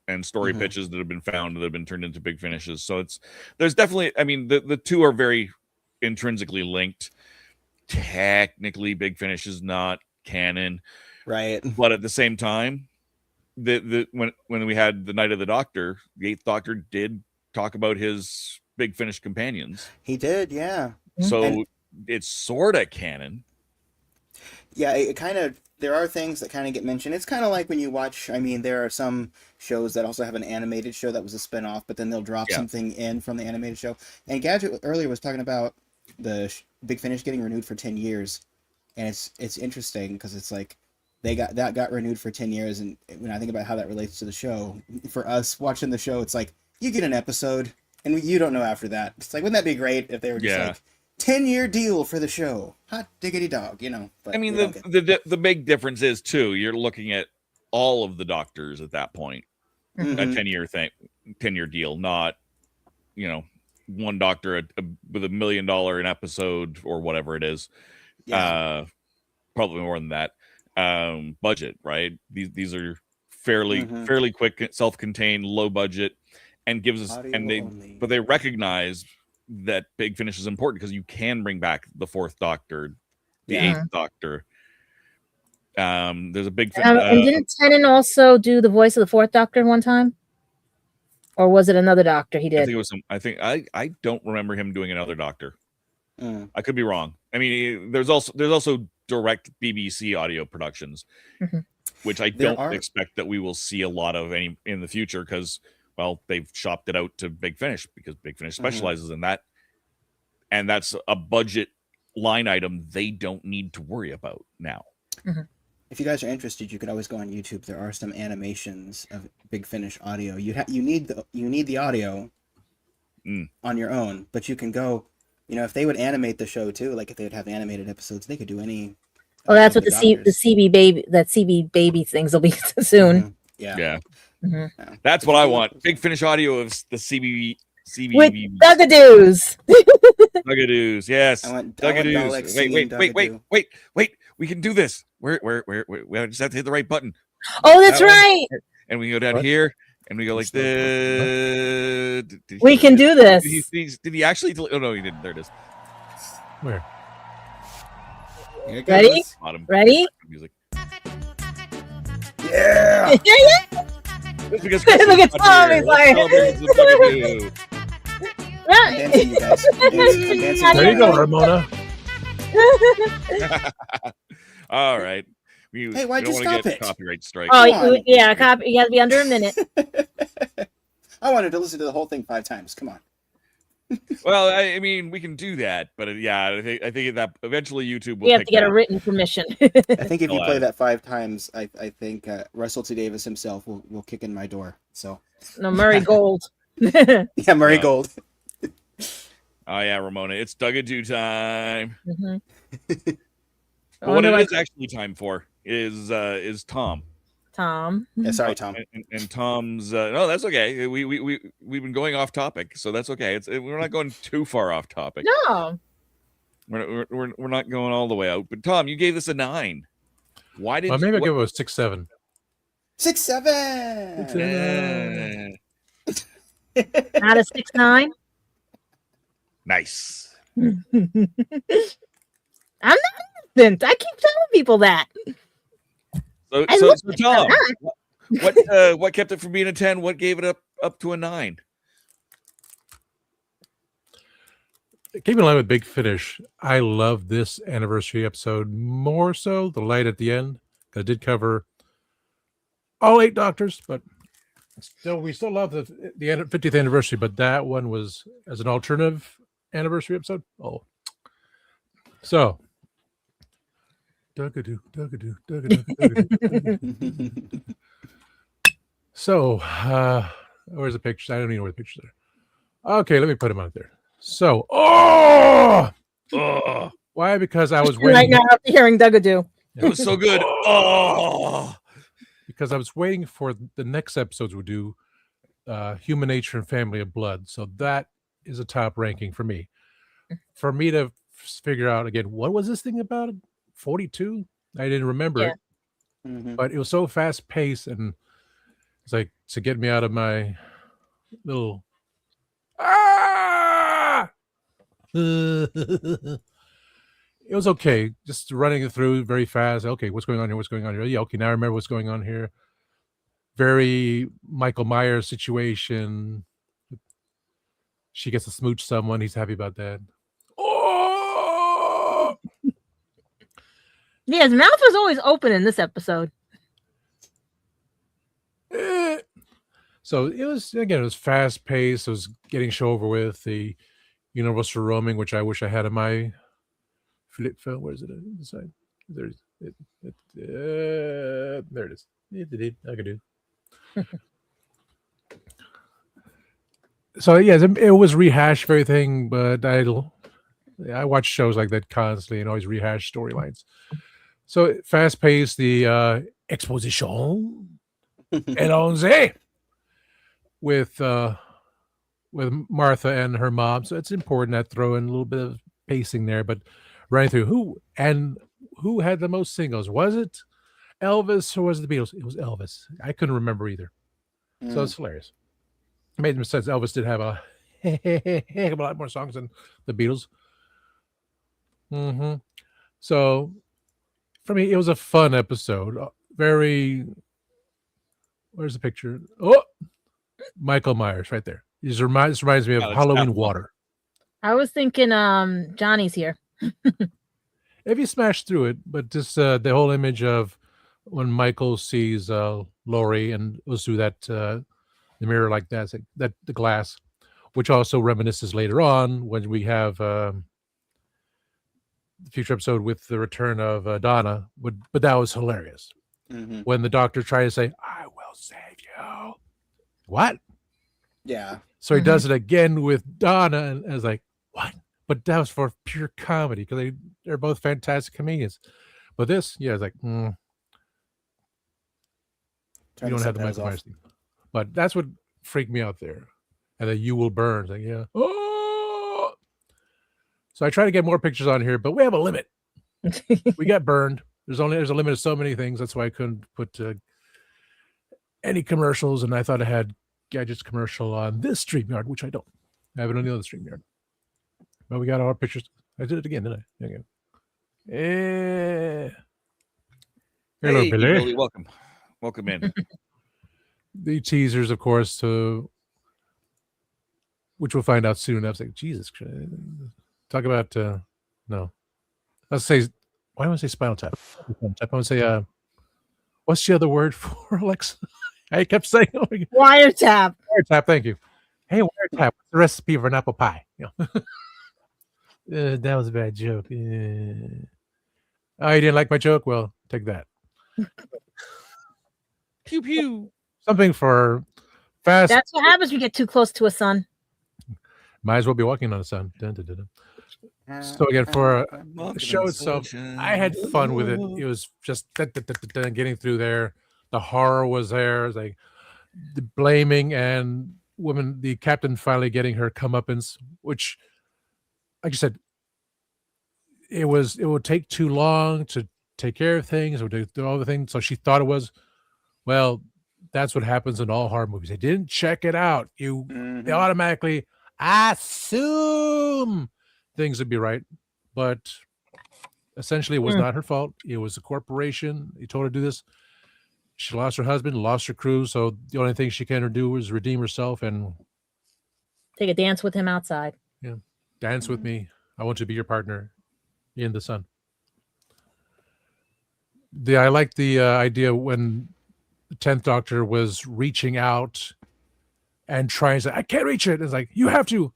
and story pitches that have been found that have been turned into Big Finishes. So there's definitely, I mean, the 2 are very intrinsically linked. Technically, Big Finish is not canon, right? But at the same time, when we had the Night of the Doctor, the 8th Doctor did talk about his Big Finish companions. He did, yeah. So it's sort of canon. Yeah, it kind of, there are things that kind of get mentioned. It's kind of like when you watch, I mean, there are some shows that also have an animated show that was a spin-off, but then they'll drop something in from the animated show. And Gadget earlier was talking about the Big Finish getting renewed for 10 years. And it's interesting because it's like they got renewed for 10 years. And when I think about how that relates to the show, for us watching the show, it's like you get an episode and you don't know after that. It's like, wouldn't that be great if they were just like, 10-year deal for the show. Hot diggity dog, you know. But I mean, the big difference is too, you're looking at all of the doctors at that point. A 10-year deal, not, you know, one doctor with $1 million an episode or whatever it is. Probably more than that. Budget, right? These are fairly quick, self-contained, low budget, and gives us but they recognize that Big Finish is important because you can bring back the fourth Doctor, the eighth Doctor. There's a big and didn't Tennant also do the voice of the fourth Doctor one time, or was it another Doctor he did? I think it was I don't remember him doing another Doctor. I could be wrong. I mean, there's also direct BBC audio productions, which I don't expect that we will see a lot of any in the future because, well, they've shopped it out to Big Finish because Big Finish specializes in that, and that's a budget line item they don't need to worry about now. If you guys are interested, you could always go on YouTube. There are some animations of Big Finish audio. You need the audio on your own, but you can go. You know, if they would animate the show too, like if they would have animated episodes, they could do any. Well, that's what the CB baby things will be soon. Yeah. That's what I want. Big Finish audio of the CB with Dugadoos. Dugadoos, yes. Dugadoos. Wait. We can do this. We just have to hit the right button. Oh, that's right. And we go down here. And we go like this. We can do this. Did he actually? Oh no, he didn't. There it is. Where? Ready? Ready? Music. Yeah. Because look at Tom. He's like. Dancing, you guys. Dancing. There you go, Ramona. All right. Hey, why'd you stop it? Copyright strike. Oh, yeah, you got to be under a minute. I wanted to listen to the whole thing 5 times. Come on. Well, I mean, we can do that, but I think that eventually YouTube will. We have to get a written permission. I think if you play that 5 times, I think Russell T. Davis himself will kick in my door. So. No, Murray Gold. Yeah, Murray Gold. Oh yeah, Ramona, it's Dugadoo time. What it is actually time for is Tom. Tom. Yeah, sorry, Tom. And Tom's no, that's okay. We've been going off topic, so that's okay. We're not going too far off topic. No. We're not going all the way out. But Tom, you gave this a 9. Why did? Well, maybe I'll give it a 6-7. 6-7. Not a 6-9. Nice. I'm not innocent. I keep telling people that. So Tom, what kept it from being a 10? What gave it up to a 9? Keeping in line with Big Finish, I love this anniversary episode more so the light at the end. I did cover all 8 doctors, but we still love the 50th anniversary. But that one was as an alternative anniversary episode. Oh, so Dugadoo. So, where's the pictures? I don't even know where the pictures are. Okay, let me put them out there. So, why? Because I was waiting right now after hearing Dugadoo. It was so good. Because I was waiting for the next episodes would do Human Nature and Family of Blood. So that is a top ranking for me. For me to figure out again, what was this thing about? 42? I didn't remember it. But it was so fast paced and it's like to get me out of my little it was okay. Just running it through very fast. Okay, what's going on here? What's going on here? Yeah, okay, now I remember what's going on here. Very Michael Myers situation. She gets to smooch someone. He's happy about that. Yeah, his mouth was always open in this episode. So it was fast paced. It was getting show over with. The universal roaming, which I wish I had in my flip phone. Where is it? There's it. There it is. I could do. So yes, it was rehash everything, but I watch shows like that constantly and always rehash storylines. So fast paced, the exposition, elonze, with Martha and her mom. So it's important that throw in a little bit of pacing there, but running through who had the most singles? Was it Elvis or was it the Beatles? It was Elvis. I couldn't remember either. So it's hilarious. It made sense. Elvis did have a lot more songs than the Beatles. So for me, it was a fun episode. Very. Where's the picture? Oh, Michael Myers right there. This reminds me of Halloween Water. I was thinking Johnny's here. If you smash through it, but just the whole image of when Michael sees Laurie and goes through that the mirror like that, that the glass, which also reminisces later on when we have the future episode with the return of Donna. But that was hilarious. When the doctor tried to say, "I will save you." What? Yeah. So he does it again with Donna, and I was like, "What?" But that was for pure comedy because they're both fantastic comedians. But this, yeah, it's like, you don't have the Michael Myers thing. But that's what freaked me out there. And then "You Will Burn." Like, yeah. Oh! So I try to get more pictures on here, but we have a limit. We got burned. There's a limit of so many things. That's why I couldn't put any commercials. And I thought I had Gadgets commercial on this StreamYard, which I don't. I have it on the other StreamYard. But we got all our pictures. I did it again, didn't I? Okay. Hello, hey, Billy. Billy. Welcome in. The teasers, of course, which we'll find out soon. I was like, Jesus Christ. Talk about, no. Let's say, why don't I say Spinal Tap? I want to say, what's the other word for Alexa? I kept saying, Wiretap. Wiretap, thank you. Hey, Wiretap, what's the recipe for an apple pie? That was a bad joke. Oh, you didn't like my joke? Well, take that. Pew pew. Something for fast. That's what happens when you get too close to a sun. Might as well be walking on the sun. Dun, dun, dun, dun. So again, for the show itself, I had fun with it. It was just getting through there. The horror was there. It was like the blaming and the captain finally getting her comeuppance, which, like I said, it would take too long to take care of things. It would do all the things. So she thought it was, well, that's what happens in all horror movies. They didn't check it out. They automatically assume things would be right, but essentially it was not her fault. It was a corporation. He told her to do this. She lost her husband, lost her crew, so the only thing she can do is redeem herself and take a dance with him outside. Yeah, dance with me. I want to be your partner in the sun. I like the idea when the 10th Doctor was reaching out and trying to say, I can't reach it. It's like, you have to.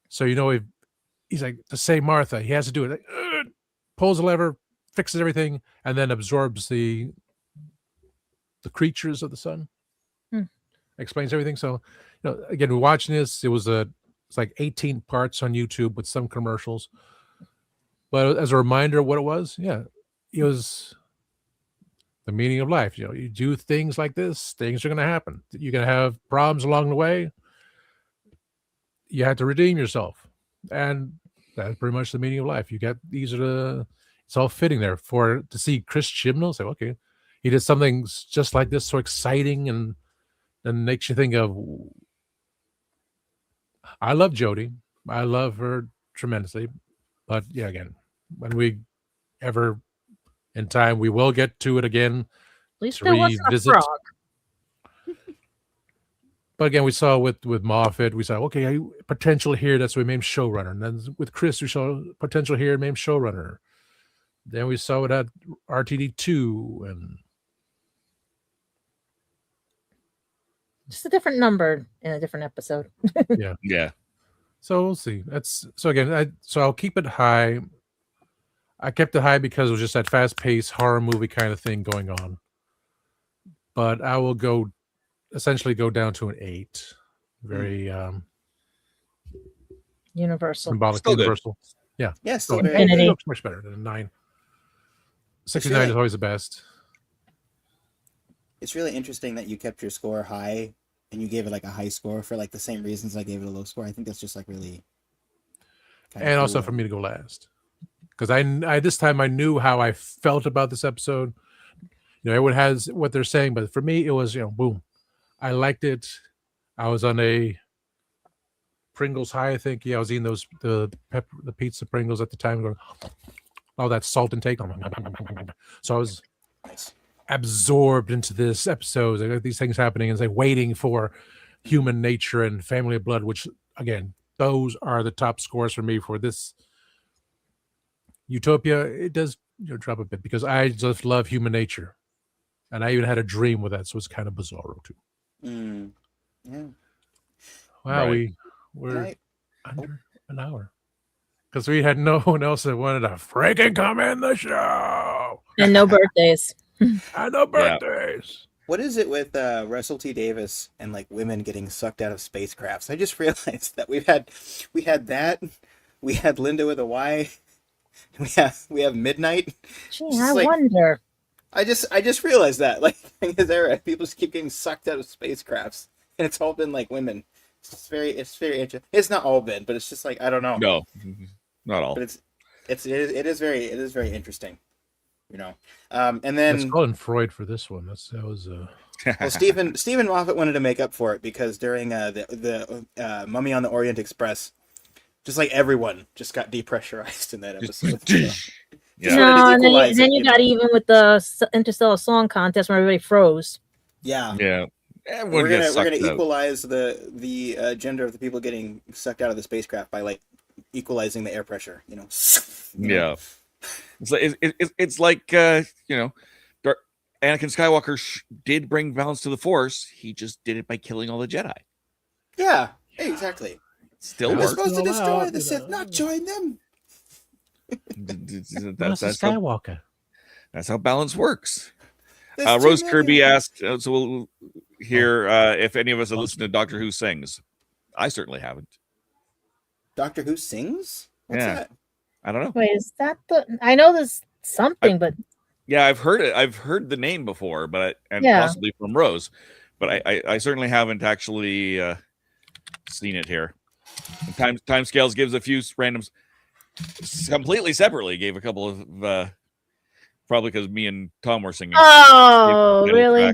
So, he's like, to save Martha, he has to do it. Like, pulls the lever, fixes everything, and then absorbs the creatures of the sun. Explains everything. So, again, we're watching this. It's like 18 parts on YouTube with some commercials. But as a reminder of what it was, it was the meaning of life. You do things like this, things are going to happen. You're going to have problems along the way. You have to redeem yourself. And that's pretty much the meaning of life. It's all fitting there. To see Chris Chibnall say, okay, he did something just like this, so exciting, and then makes you think of, I love Jodie. I love her tremendously. But yeah, again, when we ever in time, we will get to it again. At least there wasn't a frog. But again, we saw with Moffat, we saw, okay, potential here, that's what we made him showrunner. And then with Chris, we saw potential here, made him showrunner. Then we saw it at RTD2 and just a different number in a different episode. Yeah. So we'll see. I'll keep it high. I kept it high because it was just that fast-paced horror movie kind of thing going on. But I will essentially go down to an 8. Very Universal. symbolic. Still Universal. Yeah. Yeah, still Infinity. very good. Looks much better than a 9. 69 is always the best. It's really interesting that you kept your score high and you gave it like a high score for like the same reasons I gave it a low score. I think that's just like really And also for me to go last. Because I this time I knew how I felt about this episode. Everyone has what they're saying, but for me it was, boom. I liked it. I was on a Pringles high, I think. Yeah, I was eating the pizza Pringles at the time, going, all that salt intake. So I was absorbed into this episode. I got these things happening and waiting for Human Nature and Family of Blood, which again, those are the top scores for me for this. Utopia, it does drop a bit because I just love Human Nature. And I even had a dream with that, so it's kind of bizarro too. Yeah. Wow, Right. we're under an hour. Because we had no one else that wanted to freaking come in the show. And no birthdays. And no birthdays. What is it with Russell T. Davis and like women getting sucked out of spacecrafts? I just realized that we had that. We had Linda with a Y. We have Midnight. Gee, I wonder. I just realized that in his era, people just keep getting sucked out of spacecrafts, and it's all been like women. It's very interesting. It's not all been, but it's just like I don't know. No, not all. But it is very interesting. And then Let's call in Freud for this one. That was well, Stephen Moffat wanted to make up for it because during the Mummy on the Orient Express, just like everyone just got depressurized in that episode. Yeah. No, and then you got even with the Interstellar Song Contest where everybody froze. Yeah. Everyone We're gets gonna sucked out. equalize the gender of the people getting sucked out of the spacecraft by like equalizing the air pressure. Yeah. It's like Anakin Skywalker did bring balance to the Force. He just did it by killing all the Jedi. Yeah, exactly. Still We're works. supposed to destroy the Sith, not join them. That's Skywalker. That's how balance works. There's Rose too many Kirby of them. asked, so we'll hear if any of us have listened to Doctor Who sings. I certainly haven't. Doctor Who sings? What's that? I don't know. Wait, is that I know there's something, but Yeah, I've heard it. I've heard the name before, but Yeah. possibly from Rose, but I certainly haven't actually seen it here. And Timescales gives a few randoms completely separately. Gave a couple of probably because me and Tom were singing. Oh, really?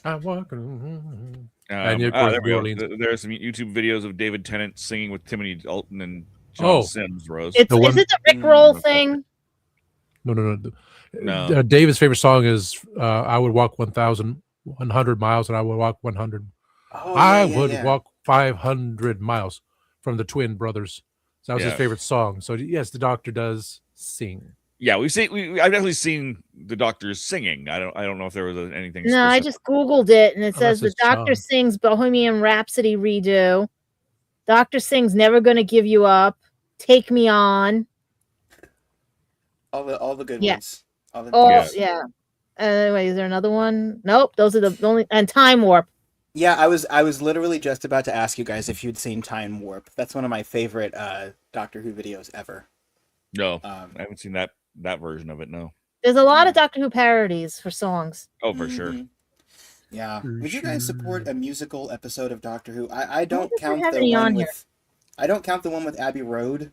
I'm walking. There we go. There's some YouTube videos of David Tennant singing with Timothy Dalton and John Sims. Rose, Is it the Rickroll thing? No. David's favorite song is "I would walk 1,100 miles, and I would walk 100. I would walk 500 miles." From the Twin Brothers. So that was his favorite song. So yes, the Doctor does sing. Yeah, I've definitely seen the Doctors singing. I don't know if there was anything. No, I just Googled it and it says the his Doctor song. sings Bohemian Rhapsody redo. Doctor sings Never Gonna Give You Up. Take Me On. All the good Yes. ones. Yeah. Wait, is there another one? Nope. Those are the only. And Time Warp. Yeah, I was literally just about to ask you guys if you'd seen Time Warp. That's one of my favorite Doctor Who videos ever. No, I haven't seen that version of it. No. There's a lot of Doctor Who parodies for songs. Oh, for sure. Yeah. Would you guys support a musical episode of Doctor Who? I don't think we count have the any one on with here. I don't count the one with Abbey Road,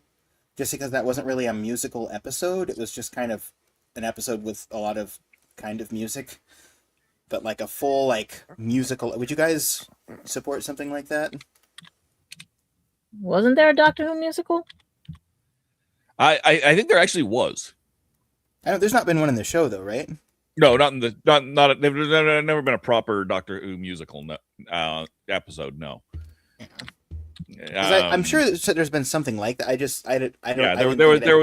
just because that wasn't really a musical episode. It was just kind of an episode with a lot of kind of music. But like a full musical, would you guys support something like that? Wasn't there a Doctor Who musical? I think there actually was. I know there's not been one in the show though, right? No, not in the not. There's never been a proper Doctor Who musical episode. No. I'm sure there's been something like that. I don't. Yeah, there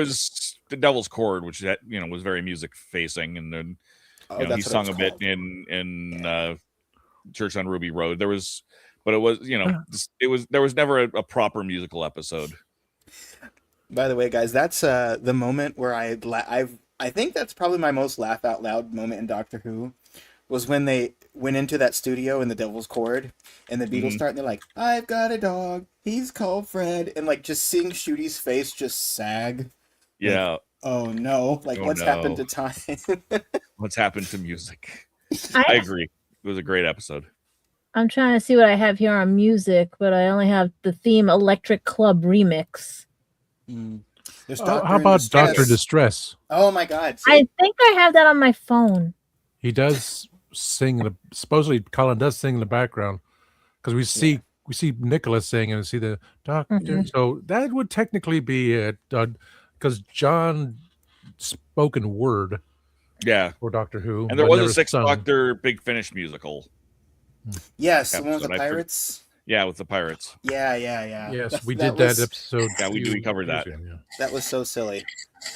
the Devil's Chord, which was very music facing, and then he sung a bit in Church on Ruby Road. There was never a proper musical episode. By the way, guys, that's the moment where I think that's probably my most laugh out loud moment in Doctor Who, was when they went into that studio in the Devil's Chord and the Beatles start and they're like, "I've got a dog, he's called Fred," and like just seeing Shooty's face just sag. Yeah. Like, oh no! Like what's happened to time? What's happened to music? I agree. It was a great episode. I'm trying to see what I have here on music, but I only have the theme Electric Club Remix. How about Dr. Distress? Oh my God. See? I think I have that on my phone. He does sing. Supposedly Colin does sing in the background, because we see Nicholas sing and see the doctor. So that would technically be it, because John spoken word. Yeah. For Doctor Who. And there was a Sixth Doctor Big Finish musical. Yes, the one with the pirates. Yeah, with the pirates. Yeah. Yes, we did that episode. Yeah, we covered that. That was so silly.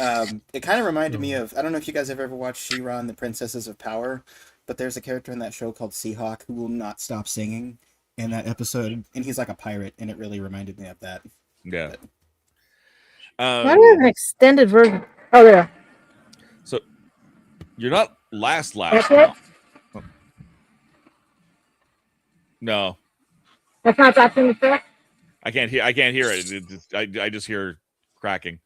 It kind of reminded me of, I don't know if you guys have ever watched She-Ra and the Princesses of Power, but there's a character in that show called Seahawk who will not stop singing in that episode, and he's like a pirate, and it really reminded me of that. Yeah. Why do we have an extended version? Oh, there. So you're not last. Okay. No. That's not Dr. Distress? I can't hear it. I just hear cracking.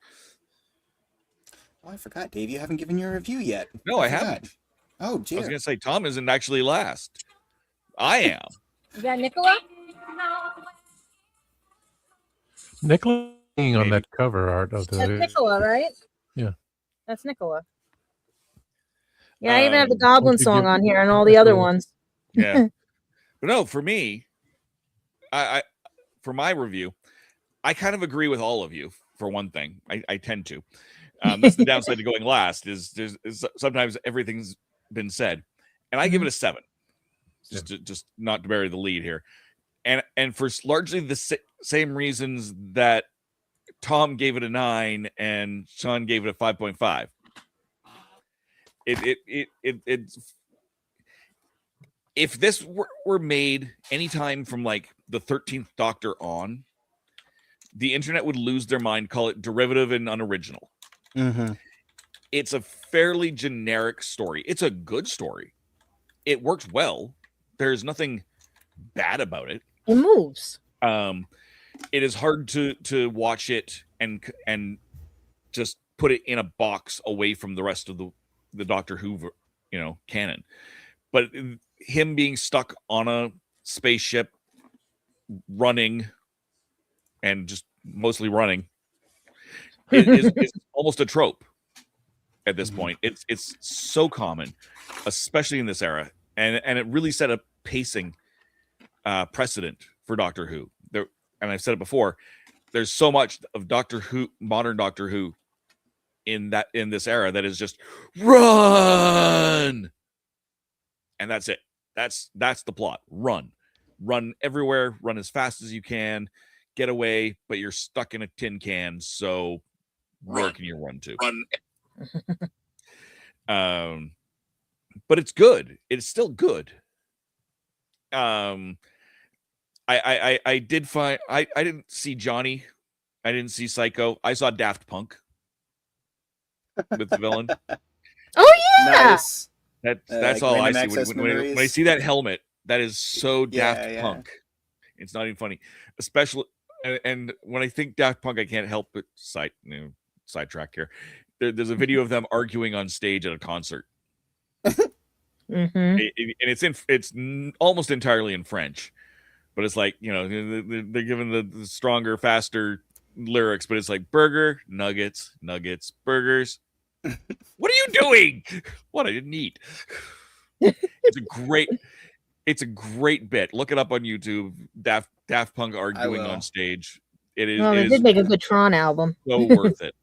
Oh, I forgot, Dave. You haven't given your review yet. No, I haven't. Oh, dear. I was going to say, Tom isn't actually last. I am. Is that Nicola? Nicola on that cover art of the. That's Nicola, right? Yeah. That's Nicola. Yeah, I even have the Goblin song on here and all the other ones. Yeah. But no, for me, I for my review, I kind of agree with all of you. For one thing, I tend to. That's the downside to going last. Is sometimes everything's been said, and I give it a 7. Just not to bury the lead here, and for largely the same reasons that Tom gave it a 9 and Sean gave it a 5.5. It's if this were made anytime from like the 13th Doctor on, the internet would lose their mind, call it derivative and unoriginal. It's a fairly generic story. It's a good story. It works well. There's nothing bad about it. It moves. It is hard to watch it and just put it in a box away from the rest of the Doctor Who, canon. But him being stuck on a spaceship, running, and just mostly running, is almost a trope at this point. It's so common, especially in this era, and it really set a pacing precedent for Doctor Who. There, and I've said it before. There's so much of Doctor Who, modern Doctor Who, in this era that is just run, and that's it. That's the plot. Run everywhere. Run as fast as you can. Get away, but you're stuck in a tin can. So where can you run to? But it's good. It's still good. I did find I didn't see Johnny. I didn't see Psycho. I saw Daft Punk with the villain. Oh yeah. Nice. That's all I see. When I see that helmet, that is so Daft Punk. It's not even funny. Especially and when I think Daft Punk, I can't help but sidetrack here. There's a video of them arguing on stage at a concert. And it's almost entirely in French, but it's like, they're given the stronger, faster lyrics, but it's like burger, nuggets, burgers. What are you doing? What? I didn't eat. It's a great bit. Look it up on YouTube. Daft Punk arguing on stage. It is. Well, they did make a good Tron album. So worth it.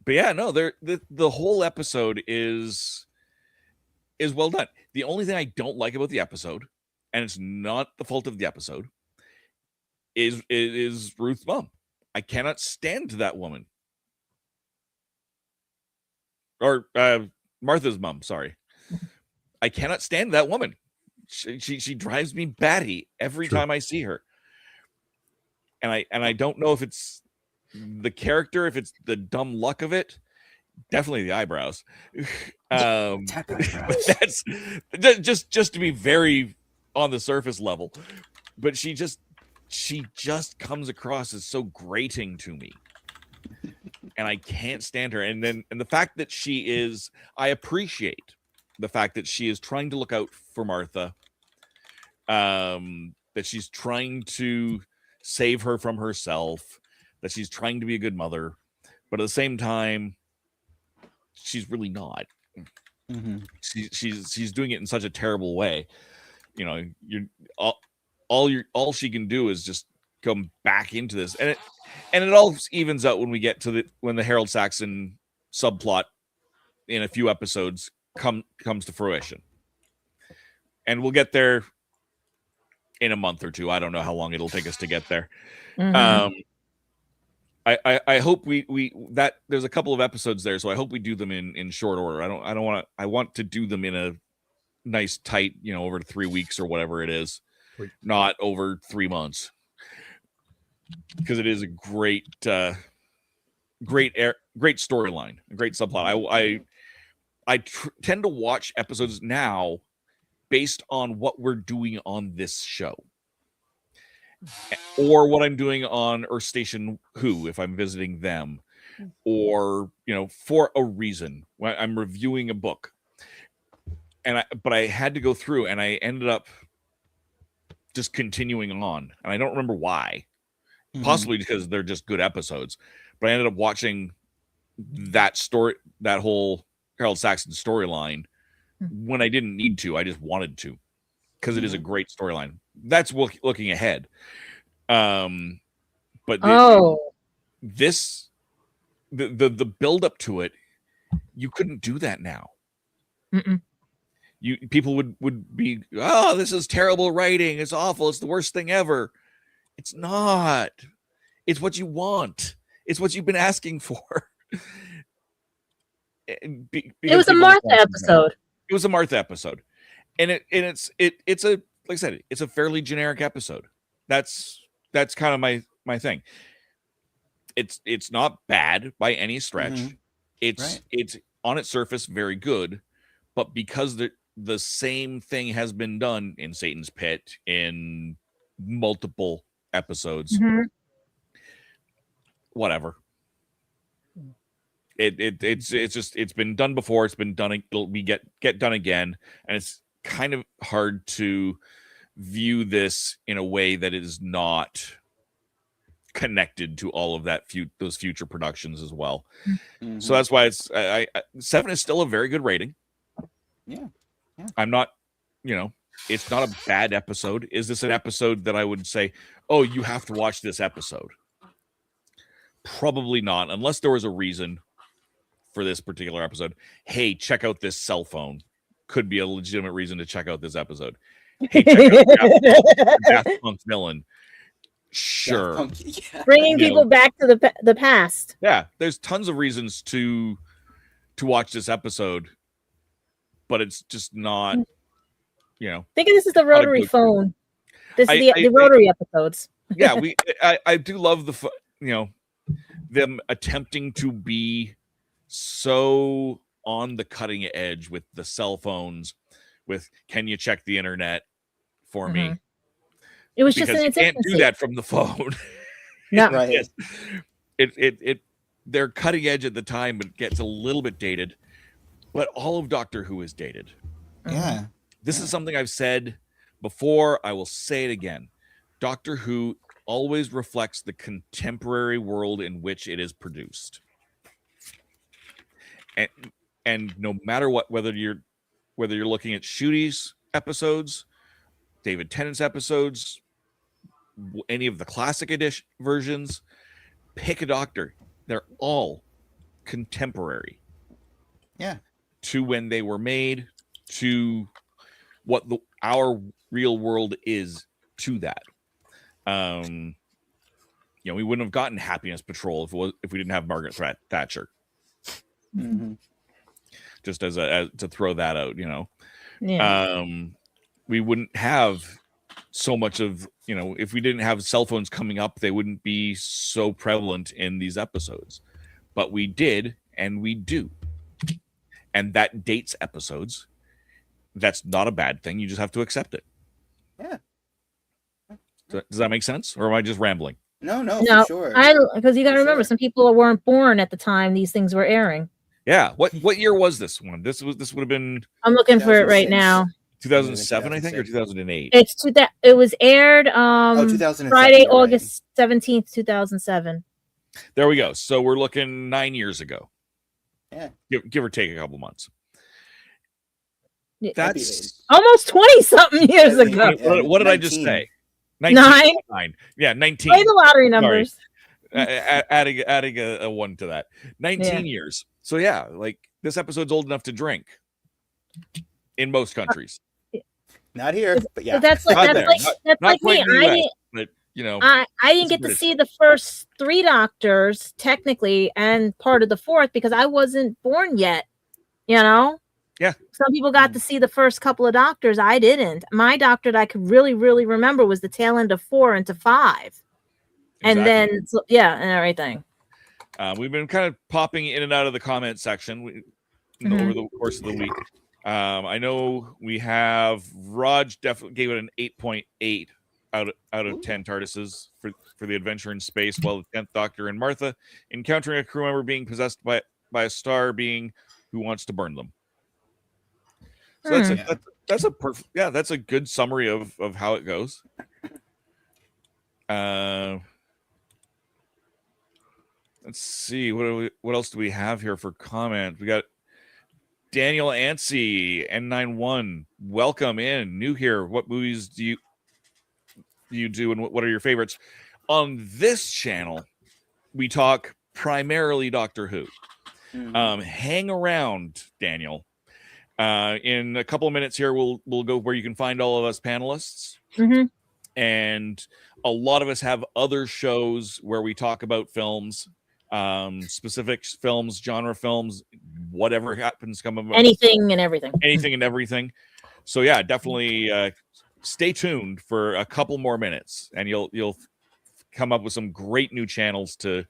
But yeah, no, the whole episode is well done. The only thing I don't like about the episode, and it's not the fault of the episode, is Ruth's mom. I cannot stand that woman. Or Martha's mom, sorry. I cannot stand that woman. She drives me batty every time I see her. And I don't know if it's the character, if it's the dumb luck of it. Definitely the eyebrows. That's just to be very on the surface level. But she just comes across as so grating to me. And I can't stand her. And the fact that I appreciate the fact that she is trying to look out for Martha. That she's trying to save her from herself, that she's trying to be a good mother, but at the same time, she's really not. Mm-hmm. She's doing it in such a terrible way. You know, all she can do is just come back into this, and it all evens out when we get to when the Harold Saxon subplot in a few episodes comes to fruition, and we'll get there in a month or two. I don't know how long it'll take us to get there. Mm-hmm. I hope we that there's a couple of episodes there, so I hope we do them in short order. I want to do them in a nice tight, over 3 weeks or whatever it is, not over 3 months, because it is a great storyline, a great subplot. I tend to watch episodes now based on what we're doing on this show, or what I'm doing on Earth Station Who, if I'm visiting them, or for a reason. When I'm reviewing a book, but I had to go through, and I ended up just continuing on, and I don't remember why. Possibly because they're just good episodes, but I ended up watching that whole Harold Saxon storyline when I didn't need to. I just wanted to, because it is a great storyline. That's looking ahead. But this the build up to it, you couldn't do that now. People would be, oh, this is terrible writing, it's awful, it's the worst thing ever. It's not. It's what you want. It's what you've been asking for. It was a Martha episode. It was a Martha episode, and it's a, like I said, it's a fairly generic episode. That's kind of my thing. It's not bad by any stretch. It's on its surface very good, but because the same thing has been done in Satan's Pit in multiple episodes, whatever. It's been done before. It's been done. It'll be get done again, and it's kind of hard to view this in a way that is not connected to all of those future productions as well. So that's why it's 7 is still a very good rating. Yeah. I'm not, it's not a bad episode. Is this an episode that I would say, oh, you have to watch this episode? Probably not, unless there was a reason for this particular episode. Hey, check out this cell phone. Could be a legitimate reason to check out this episode. Hey, check out Daft Punk villain. Sure. Bringing people back to the past. Yeah, there's tons of reasons to watch this episode, but it's just not, Think of this as the rotary phone. This is the rotary episodes. Yeah, I do love them attempting to be so on the cutting edge with the cell phones, with can you check the internet for me? It was because just you can't do that from the phone. No, right. They're cutting edge at the time, but it gets a little bit dated. But all of Doctor Who is dated. Yeah. This is something I've said before. I will say it again. Doctor Who always reflects the contemporary world in which it is produced. And no matter what, whether you're looking at Ncuti's episodes, David Tennant's episodes, any of the classic edition versions, pick a Doctor. They're all contemporary. Yeah. To when they were made, to what our real world is to that. we wouldn't have gotten Happiness Patrol if we didn't have Margaret Thatcher. Mm-hmm. Just as to throw that out, Yeah. We wouldn't have so much of, if we didn't have cell phones coming up, they wouldn't be so prevalent in these episodes. But we did, and we do. And that dates episodes. That's not a bad thing. You just have to accept it. Yeah. Does that make sense? Or am I just rambling? No, No, for sure. Because you got to remember, some people weren't born at the time these things were airing. Yeah. What year was this one? This would have been. I'm looking for it right now. 2007, I think, or 2008. It was aired 2007, Friday, you're right. August 17th, 2007. There we go. So we're looking 9 years ago. Yeah. Give or take a couple months. Yeah, That's almost 20 something years ago. What did I just say? 9. Yeah, 19. Play the lottery numbers. Adding a 1 to that. 19 years. So yeah, like this episode's old enough to drink in most countries. Not here, but yeah. That's like me. I didn't get to see the first 3 Doctors technically and part of the 4th because I wasn't born yet. Yeah. Some people got to see the first couple of Doctors. I didn't. My Doctor that I could really, really remember was the tail end of 4 into 5. And then, and everything. We've been kind of popping in and out of the comment section over the course of the week. I know we have Raj definitely gave it an 8.8 out of 10 TARDISes for the adventure in space, while the 10th Doctor and Martha encountering a crew member being possessed by a star being who wants to burn them. So that's a perfect, that's a good summary of how it goes. Let's see, what else do we have here for comment? We got Daniel Ansi, N91. Welcome in, new here. What movies do you do, and what are your favorites? On this channel, we talk primarily Doctor Who. Hang around, Daniel. In a couple of minutes here, we'll go where you can find all of us panelists. And a lot of us have other shows where we talk about films, specific films, genre films, whatever happens come about. Anything and everything. So yeah, definitely stay tuned for a couple more minutes, and you'll come up with some great new channels to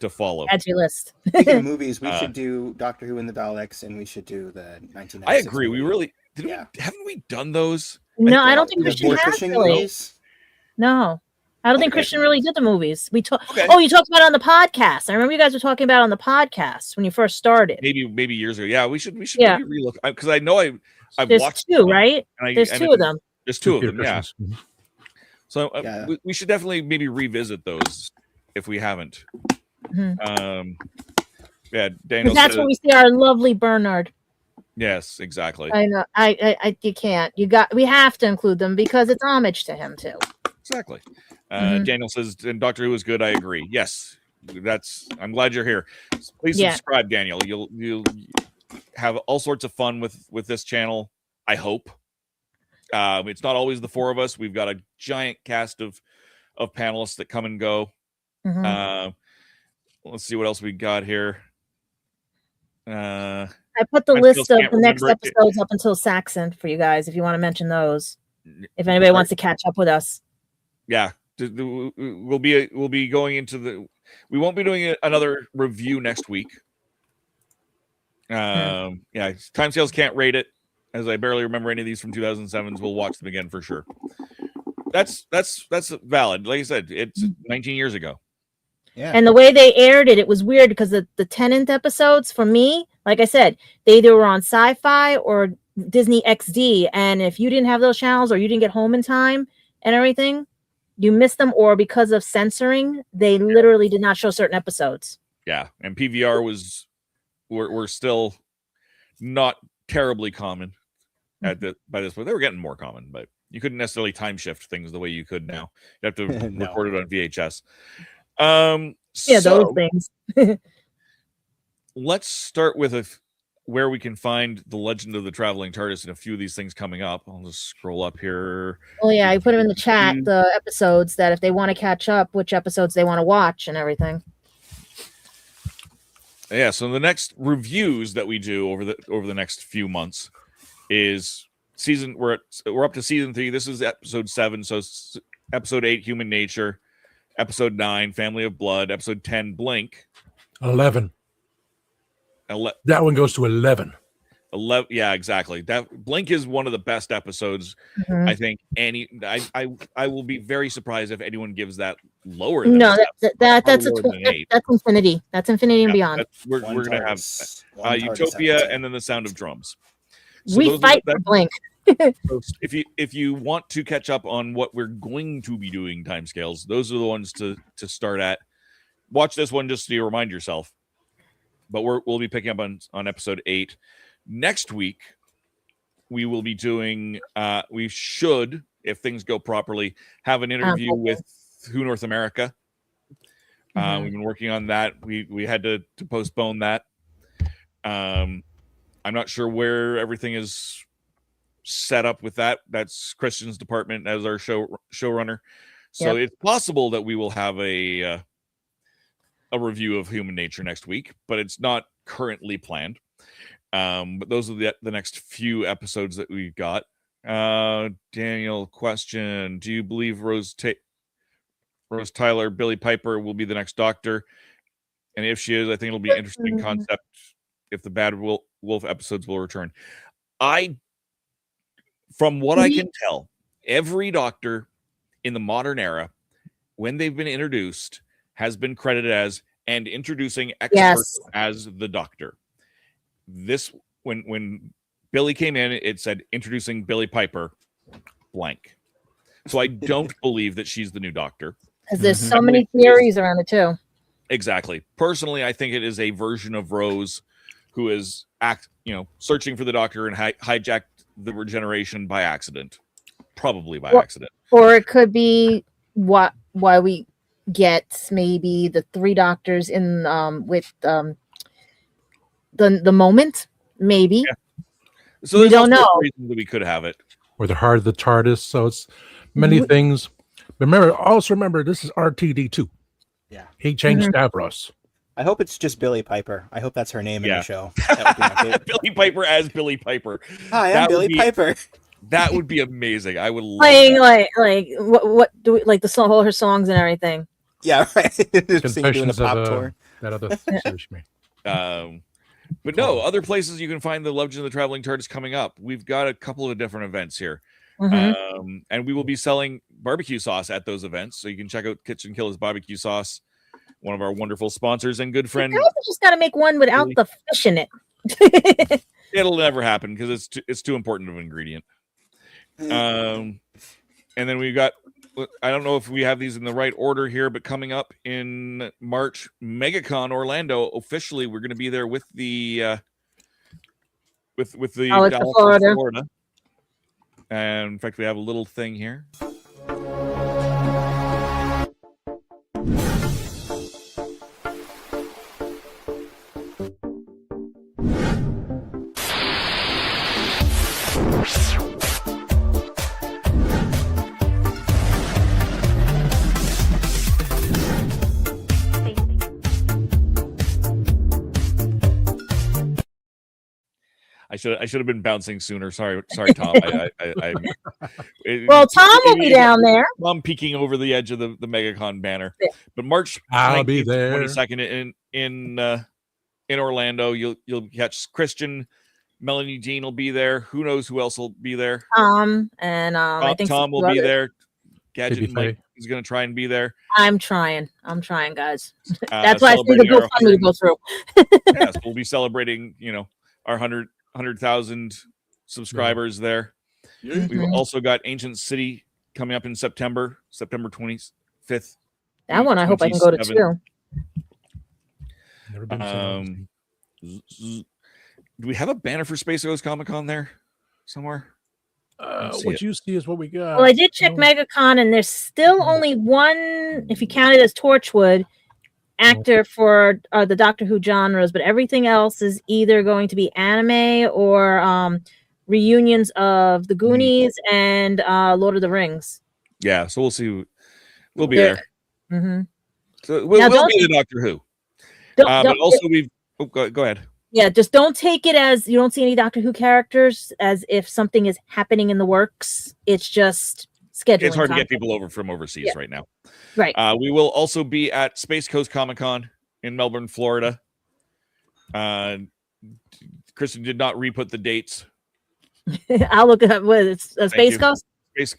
follow. Add to your list. Speaking of movies, we should do Doctor Who and the Daleks, and we should do the 1996. I agree. We really haven't we done those? No, I don't think Christian has really. No, I don't think Christian really did the movies. We talked. Oh, you talked about it on the podcast. I remember you guys were talking about it on the podcast when you first started. Maybe years ago. Yeah, we should maybe relook, because I know I've watched 2, right? There's 2 of them. There's 2 of them. Yeah. So we should definitely maybe revisit those if we haven't. Daniel. That's where we see our lovely Bernard. Yes, exactly. I know. You can't. We have to include them because it's homage to him too. Exactly. Daniel says, and Doctor Who is good. I agree. Yes, I'm glad you're here. Please subscribe, Daniel. You'll have all sorts of fun with this channel, I hope. It's not always the 4 of us. We've got a giant cast of panelists that come and go. Let's see what else we got here. I put the list of the next episodes up until Saxon for you guys if you want to mention those. If anybody wants to catch up with us. Yeah, we'll be going into we won't be doing another review next week. Timescales can't rate it, as I barely remember any of these from 2007s. We'll watch them again for sure. That's valid. Like I said, it's 19 years ago. Yeah. And the way they aired it was weird because the Tennant episodes, for me, like I said, they either were on Sci-Fi or Disney XD. And if you didn't have those channels or you didn't get home in time and everything, you missed them. Or because of censoring, they literally did not show certain episodes. Yeah. And PVR were still not terribly common by this point. They were getting more common, but you couldn't necessarily time shift things the way you could now. You have to record it on VHS. Those things. Let's start with where we can find the Legend of the Traveling TARDIS and a few of these things coming up. I'll just scroll up here. Oh yeah, I put them in the chat, the episodes that if they want to catch up, which episodes they want to watch and everything. Yeah, so the next reviews that we do over the next few months is we're up to season 3. This is episode 7, so episode 8, Human Nature, episode 9, Family of Blood, episode 10, Blink. 11. That one goes to 11. 11, yeah, exactly. That Blink is one of the best episodes. I think I will be very surprised if anyone gives that lower than that's Infinity. That's Infinity and Beyond. We're gonna have Utopia and then The Sound of Drums. So we fight for Blink. So if you want to catch up on what we're going to be doing timescales, those are the ones to start at. Watch this one just to remind yourself. But we'll be picking up on episode 8. Next week, we will be doing, we should, if things go properly, have an interview with Who North America. We've been working on that. We had to postpone that. I'm not sure where everything is set up with that. That's Christian's department as our showrunner. So it's possible that we will have a review of Human Nature next week, but it's not currently planned. But those are the next few episodes that we've got. Daniel, question: do you believe Rose Tyler, Billy Piper, will be the next Doctor? And if she is, I think it'll be an interesting concept if the Bad Wolf episodes will return. From what I can tell, every Doctor in the modern when they've been introduced, has been credited as and introducing experts as the Doctor. This when Billy came in, it said introducing Billy Piper, blank. So I don't believe that she's the new Doctor. Because there's so many theories around it too. Exactly. Personally, I think it is a version of Rose who is searching for the Doctor and hijacked the regeneration by accident, probably by accident. Or it could be why we get maybe the 3 Doctors in with the moment, maybe. Yeah. So we don't know. Reason that we could have it. Or the heart of the TARDIS. So it's many things. Also remember, this is RTD2. Yeah. He changed Stavros. I hope it's just Billy Piper. I hope that's her name in the show. Billy Piper as Billy Piper. Hi, I'm Billy Piper. That would be amazing. I would love playing like what do we like all her songs and everything. Yeah, right. Confessions of that other search me. But no, other places you can find the Legend of the Traveling TARDIS coming up. We've got a couple of different events here. And we will be selling barbecue sauce at those events. So you can check out Kitchen Killer's barbecue sauce, one of our wonderful sponsors and good friend. You just got to make one without the fish in it. It'll never happen because it's too important of an ingredient. And then we've got, I don't know if we have these in the right order here, but coming up in March, MegaCon Orlando. Officially, we're going to be there with the Dallas, Florida. And in fact, we have a little thing here. I should have been bouncing sooner. Sorry, Tom. Well, Tom will be down there. I'm peeking over the edge of the MegaCon banner. Yeah. But March I'll be there. 22nd in Orlando. You'll catch Christian. Melanie Jean will be there. Who knows who else will be there? And I think Tom will be there. Gadget Mike is going to try and be there. I'm trying, guys. That's why I see the GoFundMe to go through. Yes, we'll be celebrating, our 100,000 subscribers there. We've also got Ancient City coming up in September 25th. That one I hope I can go to too. Never been do we have a banner for Space Ghost Comic-Con there somewhere? What you see is what we got. Well, I did check MegaCon, and there's still only one, if you count it as Torchwood, actor for the Doctor Who genres, but everything else is either going to be anime or reunions of the Goonies and Lord of the Rings. Yeah, so we'll see. We'll be there. Mm-hmm. So we'll be the Doctor Who. But also we've go ahead. Yeah, just don't take it as you don't see any Doctor Who characters as if something is happening in the works. It's just scheduling. It's hard to get people over from overseas right now. Right. We will also be at Space Coast Comic-Con in Melbourne, Florida. Kristen did not re-put the dates. I'll look at what it's Space Coast.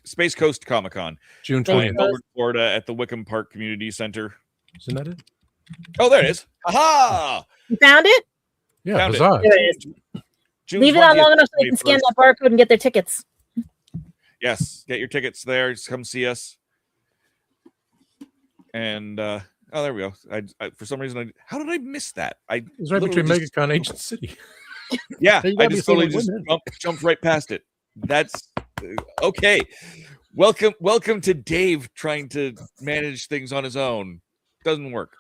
Space Coast Comic-Con, June 20th, Melbourne, Florida, at the Wickham Park Community Center. Isn't that it? Oh, there it is. Aha! You found it? Yeah, found bizarre. There it is. June Leave it on 20th, long enough so they can scan that barcode and get their tickets. Yes, get your tickets there. Just come see us. And oh, there we go. I for some reason, how did I miss that? It was right between MegaCon and Ancient City. Yeah, I just totally just jumped right past it. That's okay. Welcome to Dave trying to manage things on his own. Doesn't work.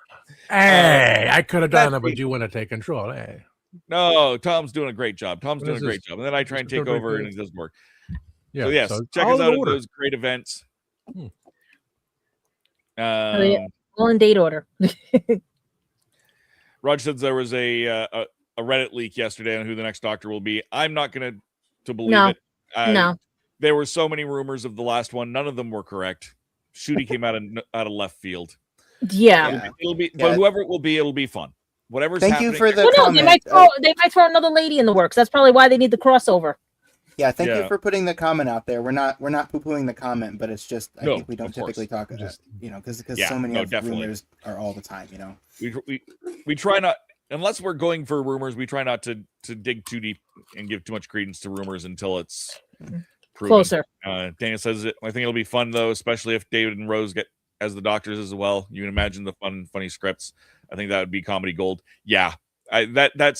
Hey, I could have done it, but you want to take control. Hey. No, Tom's doing a great job. And then I try and take over, and it doesn't work. Yeah. So yes, check us out at those great events. All in date order. Raj said there was a Reddit leak yesterday on who the next Doctor will be. I'm not going to believe it. No. There were so many rumors of the last one. None of them were correct. Shooty came out of left field. Yeah. It'll be, but whoever it will be, it'll be fun. Whatever's Thank happening. you for the comment. They might throw another lady in the works. That's probably why they need the crossover. Yeah, thank you for putting the comment out there. We're not poo-pooing the comment, but it's just I think we don't typically talk about it, because so many rumors are all the time. We try not, unless we're going for rumors, we try not to dig too deep and give too much credence to rumors until it's proven. Closer. Daniel says I think it'll be fun though, especially if David and Rose get as the Doctors as well. You can imagine the funny scripts. I think that would be comedy gold. Yeah, that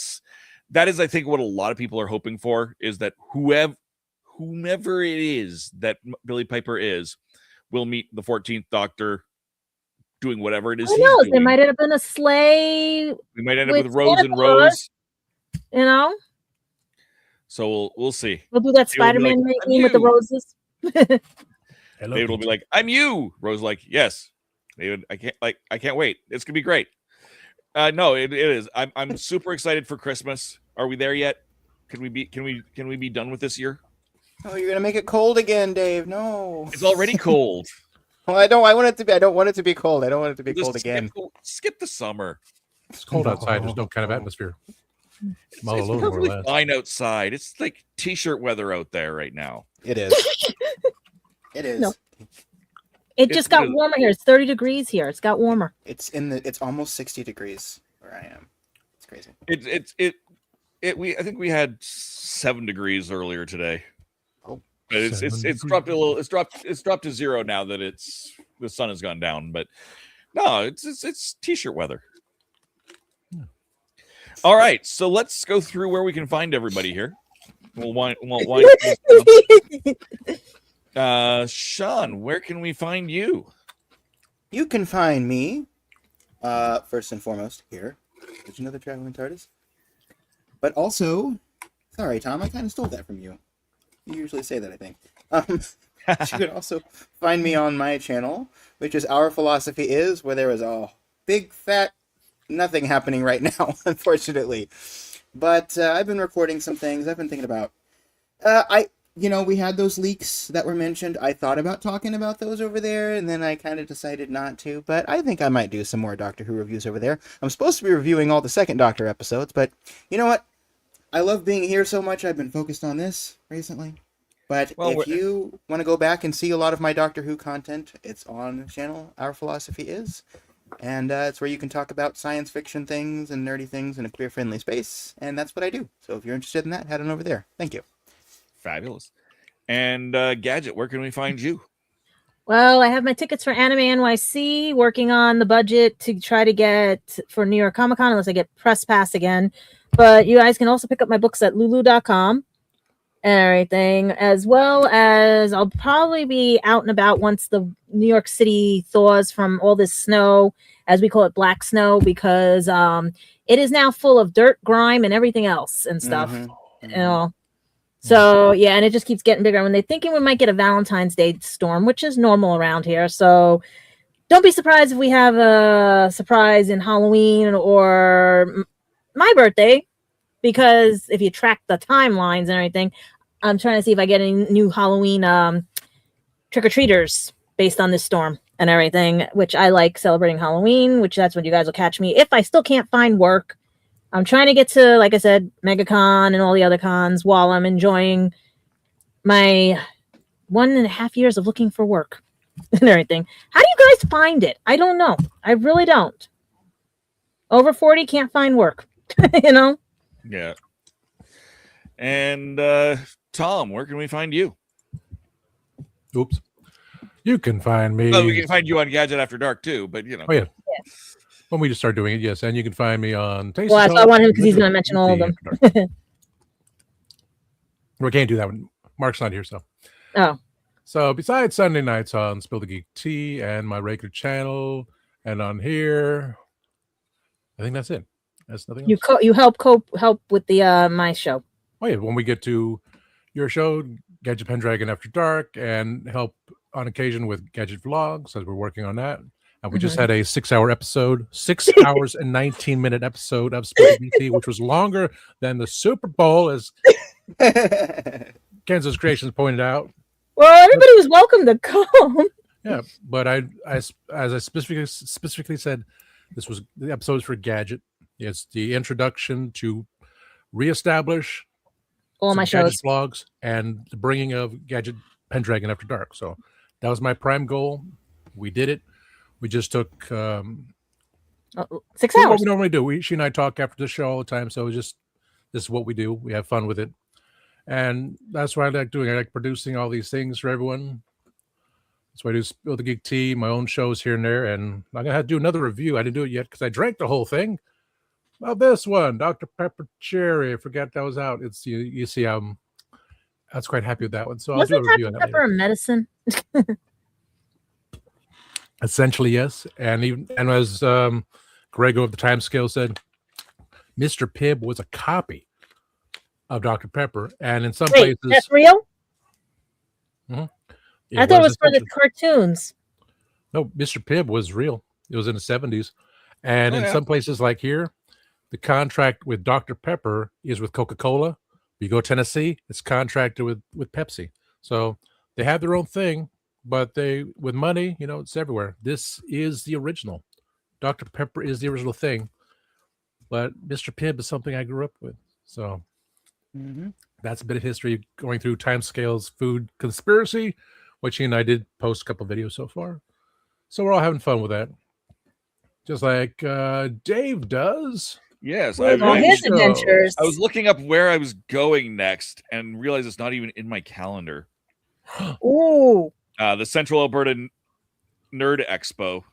is I think what a lot of people are hoping for, is that whomever it is that Billy Piper is will meet the 14th Doctor doing whatever it is he's doing. There might have been a sleigh. We might end up with Rose and Rose. So we'll see. We'll do that Spider-Man meme with the roses. David will be like, "I'm you." Rose like, "Yes." David, I can't wait. It's gonna be great. No, it is. I'm super excited for Christmas. Are we there yet? Can we be done with this year? Oh, you're gonna make it cold again, Dave. No. It's already cold. Well, I don't want it to be cold. I don't want it to be cold again. Skip the summer. It's cold outside. There's no kind of atmosphere. It's perfectly fine outside. It's like t-shirt weather out there right now. It is. It is. No. It just got warmer here. It's 30 degrees here. It's got warmer. It's almost 60 degrees where I am. It's crazy. I think we had 7 degrees earlier today. Oh. But it's dropped a little. It's dropped to 0 now that the sun has gone down. But no, it's t-shirt weather. Yeah. All right, so let's go through where we can find everybody here. We'll wind Sean, where can we find you? You can find me, first and foremost, here. Did you know the Traveling TARDIS? But also, sorry, Tom, I kind of stole that from you. You usually say that, I think. You can also find me on my channel, which is Our Philosophy Is, where there is a big, fat nothing happening right now, unfortunately. But I've been recording some things. I've been thinking about... we had those leaks that were mentioned. I thought about talking about those over there, and then I kind of decided not to. But I think I might do some more Doctor Who reviews over there. I'm supposed to be reviewing all the second Doctor episodes, but you know what? I love being here so much, I've been focused on this recently. But if you want to go back and see a lot of my Doctor Who content, it's on the channel Our Philosophy Is. And it's where you can talk about science fiction things and nerdy things in a queer-friendly space. And that's what I do. So if you're interested in that, head on over there. Thank you. Fabulous. And Gadget, where can we find you? Well, I have my tickets for Anime NYC, working on the budget to try to get for New York Comic Con, unless I get press pass again. But you guys can also pick up my books at lulu.com. and everything, as well as I'll probably be out and about once the New York City thaws from all this snow, as we call it, black snow, because it is now full of dirt, grime, and everything else and stuff. You know. So yeah, and it just keeps getting bigger. When they're thinking we might get a Valentine's Day storm, which is normal around here, so don't be surprised if we have a surprise in Halloween or my birthday, because if you track the timelines and everything, I'm trying to see if I get any new Halloween trick-or-treaters based on this storm and everything, which I like celebrating Halloween, which that's when you guys will catch me. If I still can't find work, I'm trying to get to, like I said, MegaCon and all the other cons while I'm enjoying my 1.5 years of looking for work and everything. How do you guys find it? I don't know. I really don't. Over 40, can't find work, you know? Yeah. And Tom, where can we find you? Oops. You can find me. Oh, we can find you on Gadget After Dark too, but you know. Oh yeah. When we just start doing it, yes, and you can find me on. Well, I want him because he's going to mention all of them. We can't do that when Mark's not here, so. Oh. So besides Sunday nights on Spill the Geek Tea and my regular channel, and on here, I think that's it. That's nothing else. You help with the my show. Oh yeah, when we get to your show, Gadget Pendragon After Dark, and help on occasion with Gadget Vlogs, as we're working on that. And we just had a 6-hour episode, 6 hours and 19-minute episode of Spill the Geek Tea, which was longer than the Super Bowl, as Kansas Creations pointed out. Well, everybody was welcome to come. Yeah, but as I specifically said, this was the episodes for Gadget. It's the introduction to reestablish all my shows, vlogs, and the bringing of Gadget Pendragon After Dark. So that was my prime goal. We did it. We just took 6 hours. What we normally do. She and I talk after the show all the time. So this is what we do. We have fun with it. And that's what I like doing. I like producing all these things for everyone. That's why I do Spill the Geek Tea, my own shows here and there. And I'm going to have to do another review. I didn't do it yet because I drank the whole thing. Well, this one, Dr. Pepper Cherry. I forgot that was out. It's you see, I was quite happy with that one. So I'll do a review on that. Pepper medicine? Essentially, yes. And as Grego of the Time Scale said, Mr. Pibb was a copy of Dr. Pepper. And in some places... That's real? Mm-hmm. I thought it was for the cartoons. No, Mr. Pibb was real. It was in the 70s. And in some places like here, the contract with Dr. Pepper is with Coca-Cola. You go to Tennessee, it's contracted with Pepsi. So they have their own thing. But with money, it's everywhere. This is the original. Dr. Pepper is the original thing. But Mr. Pibb is something I grew up with. So that's a bit of history going through Timescale's food conspiracy, which he and I did post a couple videos so far. So we're all having fun with that. Just like Dave does. Yes. His adventures. I was looking up where I was going next and realized it's not even in my calendar. Ooh. The Central Alberta Nerd Expo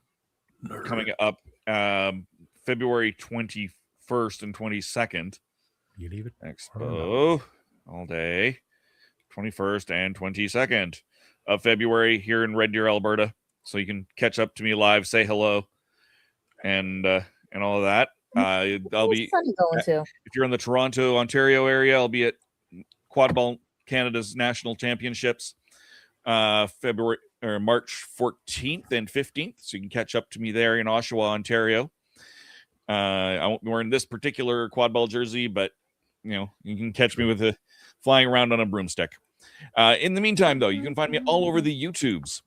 coming up February 21st and 22nd. You leave it? Expo all day, 21st and 22nd of February here in Red Deer, Alberta. So you can catch up to me live, say hello, and all of that. I'll be if you're in the Toronto, Ontario area, I'll be at Quadball Canada's National Championships. February or March 14th and 15th, so you can catch up to me there in Oshawa, Ontario. I won't be wearing this particular quad ball jersey, but you can catch me with flying around on a broomstick. In the meantime, though, you can find me all over the YouTubes.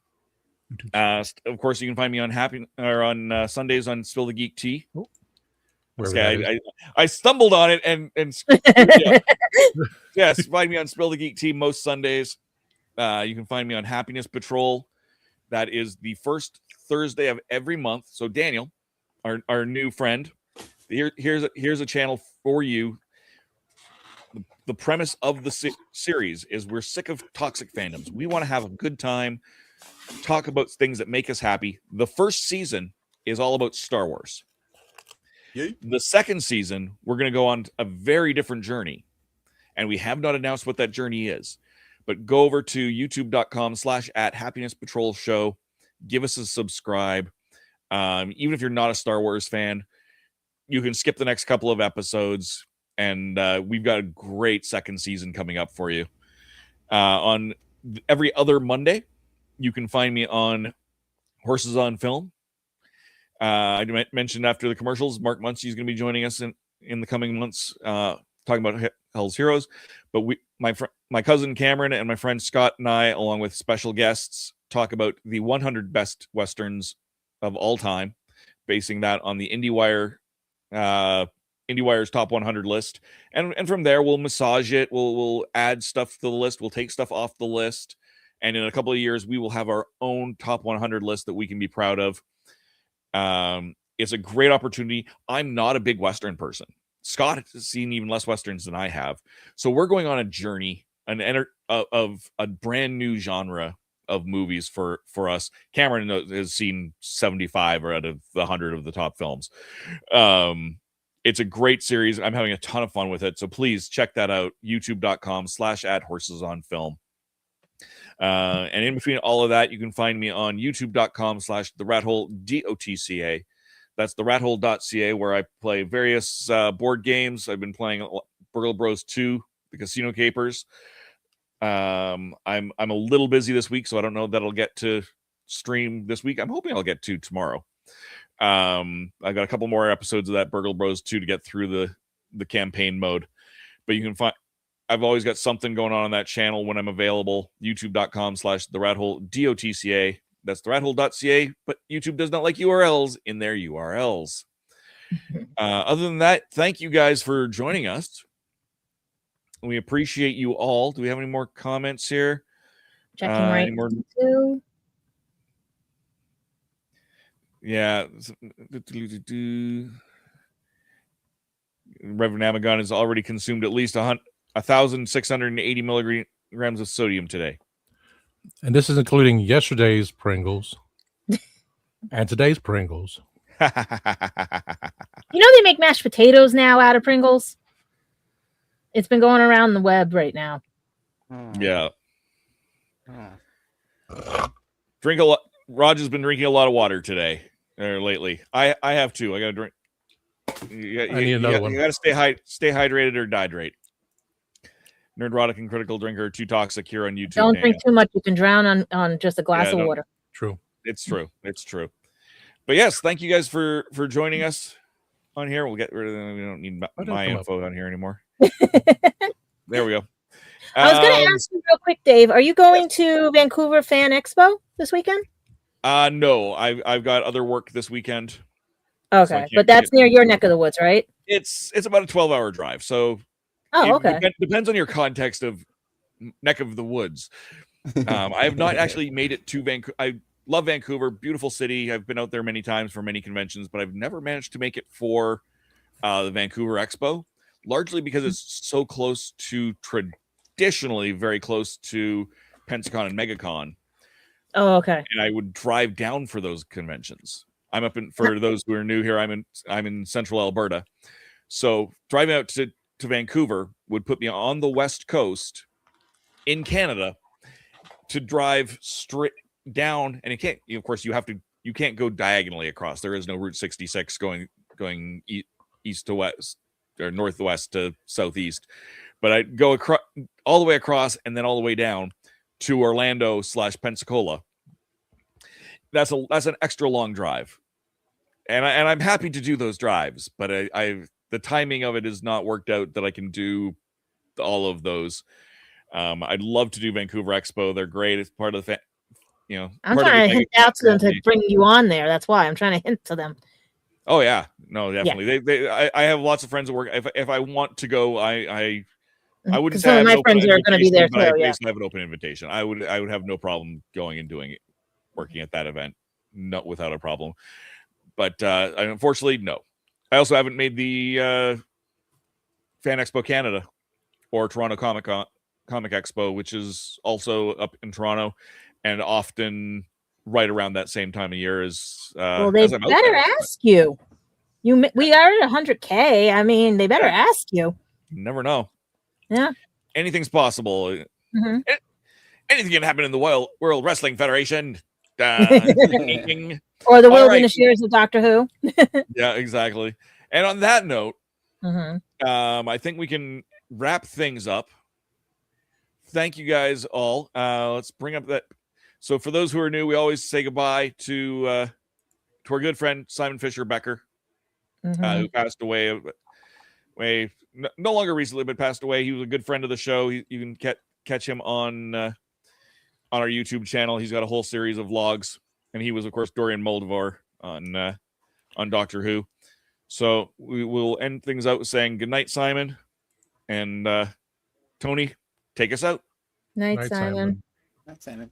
Of course, you can find me on Sundays on Spill the Geek Tea. I stumbled on it and yes, find me on Spill the Geek Tea most Sundays. You can find me on Happiness Patrol. That is the first Thursday of every month. So Daniel, our new friend, here's a channel for you. The premise of the series is we're sick of toxic fandoms. We want to have a good time, talk about things that make us happy. The first season is all about Star Wars. The second season, we're going to go on a very different journey. and we have not announced what that journey is. But go over to youtube.com/@happinesspatrolshow. Give us a subscribe. Even if you're not a Star Wars fan, you can skip the next couple of episodes, and we've got a great second season coming up for you. On every other Monday, you can find me on Horses on Film. I mentioned after the commercials, Mark Muncie is going to be joining us in the coming months, talking about Hell's Heroes. But my cousin Cameron and my friend Scott and I, along with special guests, talk about the 100 best Westerns of all time, basing that on the IndieWire's top 100 list. And from there, we'll massage it. We'll add stuff to the list. We'll take stuff off the list. And in a couple of years, we will have our own top 100 list that we can be proud of. It's a great opportunity. I'm not a big Western person. Scott has seen even less Westerns than I have. So we're going on a journey of a brand new genre of movies for us. Cameron has seen 75 out of the 100 of the top films. It's a great series. I'm having a ton of fun with it. So please check that out. youtube.com/@horsesonfilm. And in between all of that, you can find me on youtube.com/therathole.dotca. That's therathole.ca, where I play various board games. I've been playing Burgle Bros 2, the Casino Capers. I'm a little busy this week, so I don't know that I'll get to stream this week. I'm hoping I'll get to tomorrow. I've got a couple more episodes of that Burgle Bros 2 to get through the campaign mode. But you can find I've always got something going on that channel when I'm available. youtube.com/therathole.dotca. That's therathole.ca, but YouTube does not like URLs in their URLs. Other than that, thank you guys for joining us. We appreciate you all. Do we have any more comments here? Checking right now. Yeah. Reverend Amagon has already consumed at least 1,680 milligrams of sodium today. And this is including yesterday's Pringles and today's Pringles. You know they make mashed potatoes now out of Pringles? It's been going around the web right now. Yeah. Roger's been drinking a lot of water today or lately. I have too. I got to drink. I need another one. You got to stay hydrated or dehydrate. Nerdrotic and Critical Drinker, Too Toxic here on YouTube. Don't drink too much. You can drown on just a glass of water. True. It's true. It's true. But yes, thank you guys for joining us on here. We'll get rid of them. We don't need my info on here anymore. There we go. I was going to ask you real quick, Dave. Are you going to Vancouver Fan Expo this weekend? No, I've got other work this weekend. Okay, so but that's near your neck of the woods, right? It's about a 12-hour drive. So it depends on your context of neck of the woods. I have not actually made it to Vancouver. I love Vancouver, beautiful city. I've been out there many times for many conventions, but I've never managed to make it for the Vancouver Expo, largely because it's so close to, traditionally very close to Pensacon and MegaCon. Oh, okay. And I would drive down for those conventions. I'm up in, for those who are new here, I'm in central Alberta. So driving out to Vancouver would put me on the West Coast in Canada to drive straight down. And it can't, of course, you can't go diagonally across. There is no Route 66 going east to west or northwest to southeast. But I'd go across all the way across and then all the way down to Orlando / Pensacola. That's an extra long drive, and I'm happy to do those drives, but the timing of it is not worked out that I can do all of those. I'd love to do Vancouver Expo. They're great. It's part of the I'm trying to hint out to them to bring you on there. That's why I'm trying to hint to them. Oh yeah, no, definitely. Yeah. I have lots of friends that work. If I want to go, I wouldn't say some of my friends are going to be there too. I Yeah, have an open invitation. I would have no problem going and doing it, working at that event, not without a problem. But unfortunately, no. I also haven't made the Fan Expo Canada or Toronto Comic Expo, which is also up in Toronto, and often right around that same time of year as. Well, they better ask you. We are at 100K. I mean, they better ask you. You never know. Yeah. anything's possible. Anything can happen in the World Wrestling Federation. Or the wilderness years of Doctor Who. Yeah, exactly. And on that note, I think we can wrap things up. Thank you guys all. Let's bring up that. So for those who are new, we always say goodbye to our good friend Simon Fisher Becker, who passed away. No longer recently, but passed away. He was a good friend of the show. You can catch him on our YouTube channel. He's got a whole series of vlogs, and he was, of course, Dorian Moldovar on Doctor Who. So we will end things out with saying good night, Simon, and Tony, take us out. Night, Simon. Night, Simon.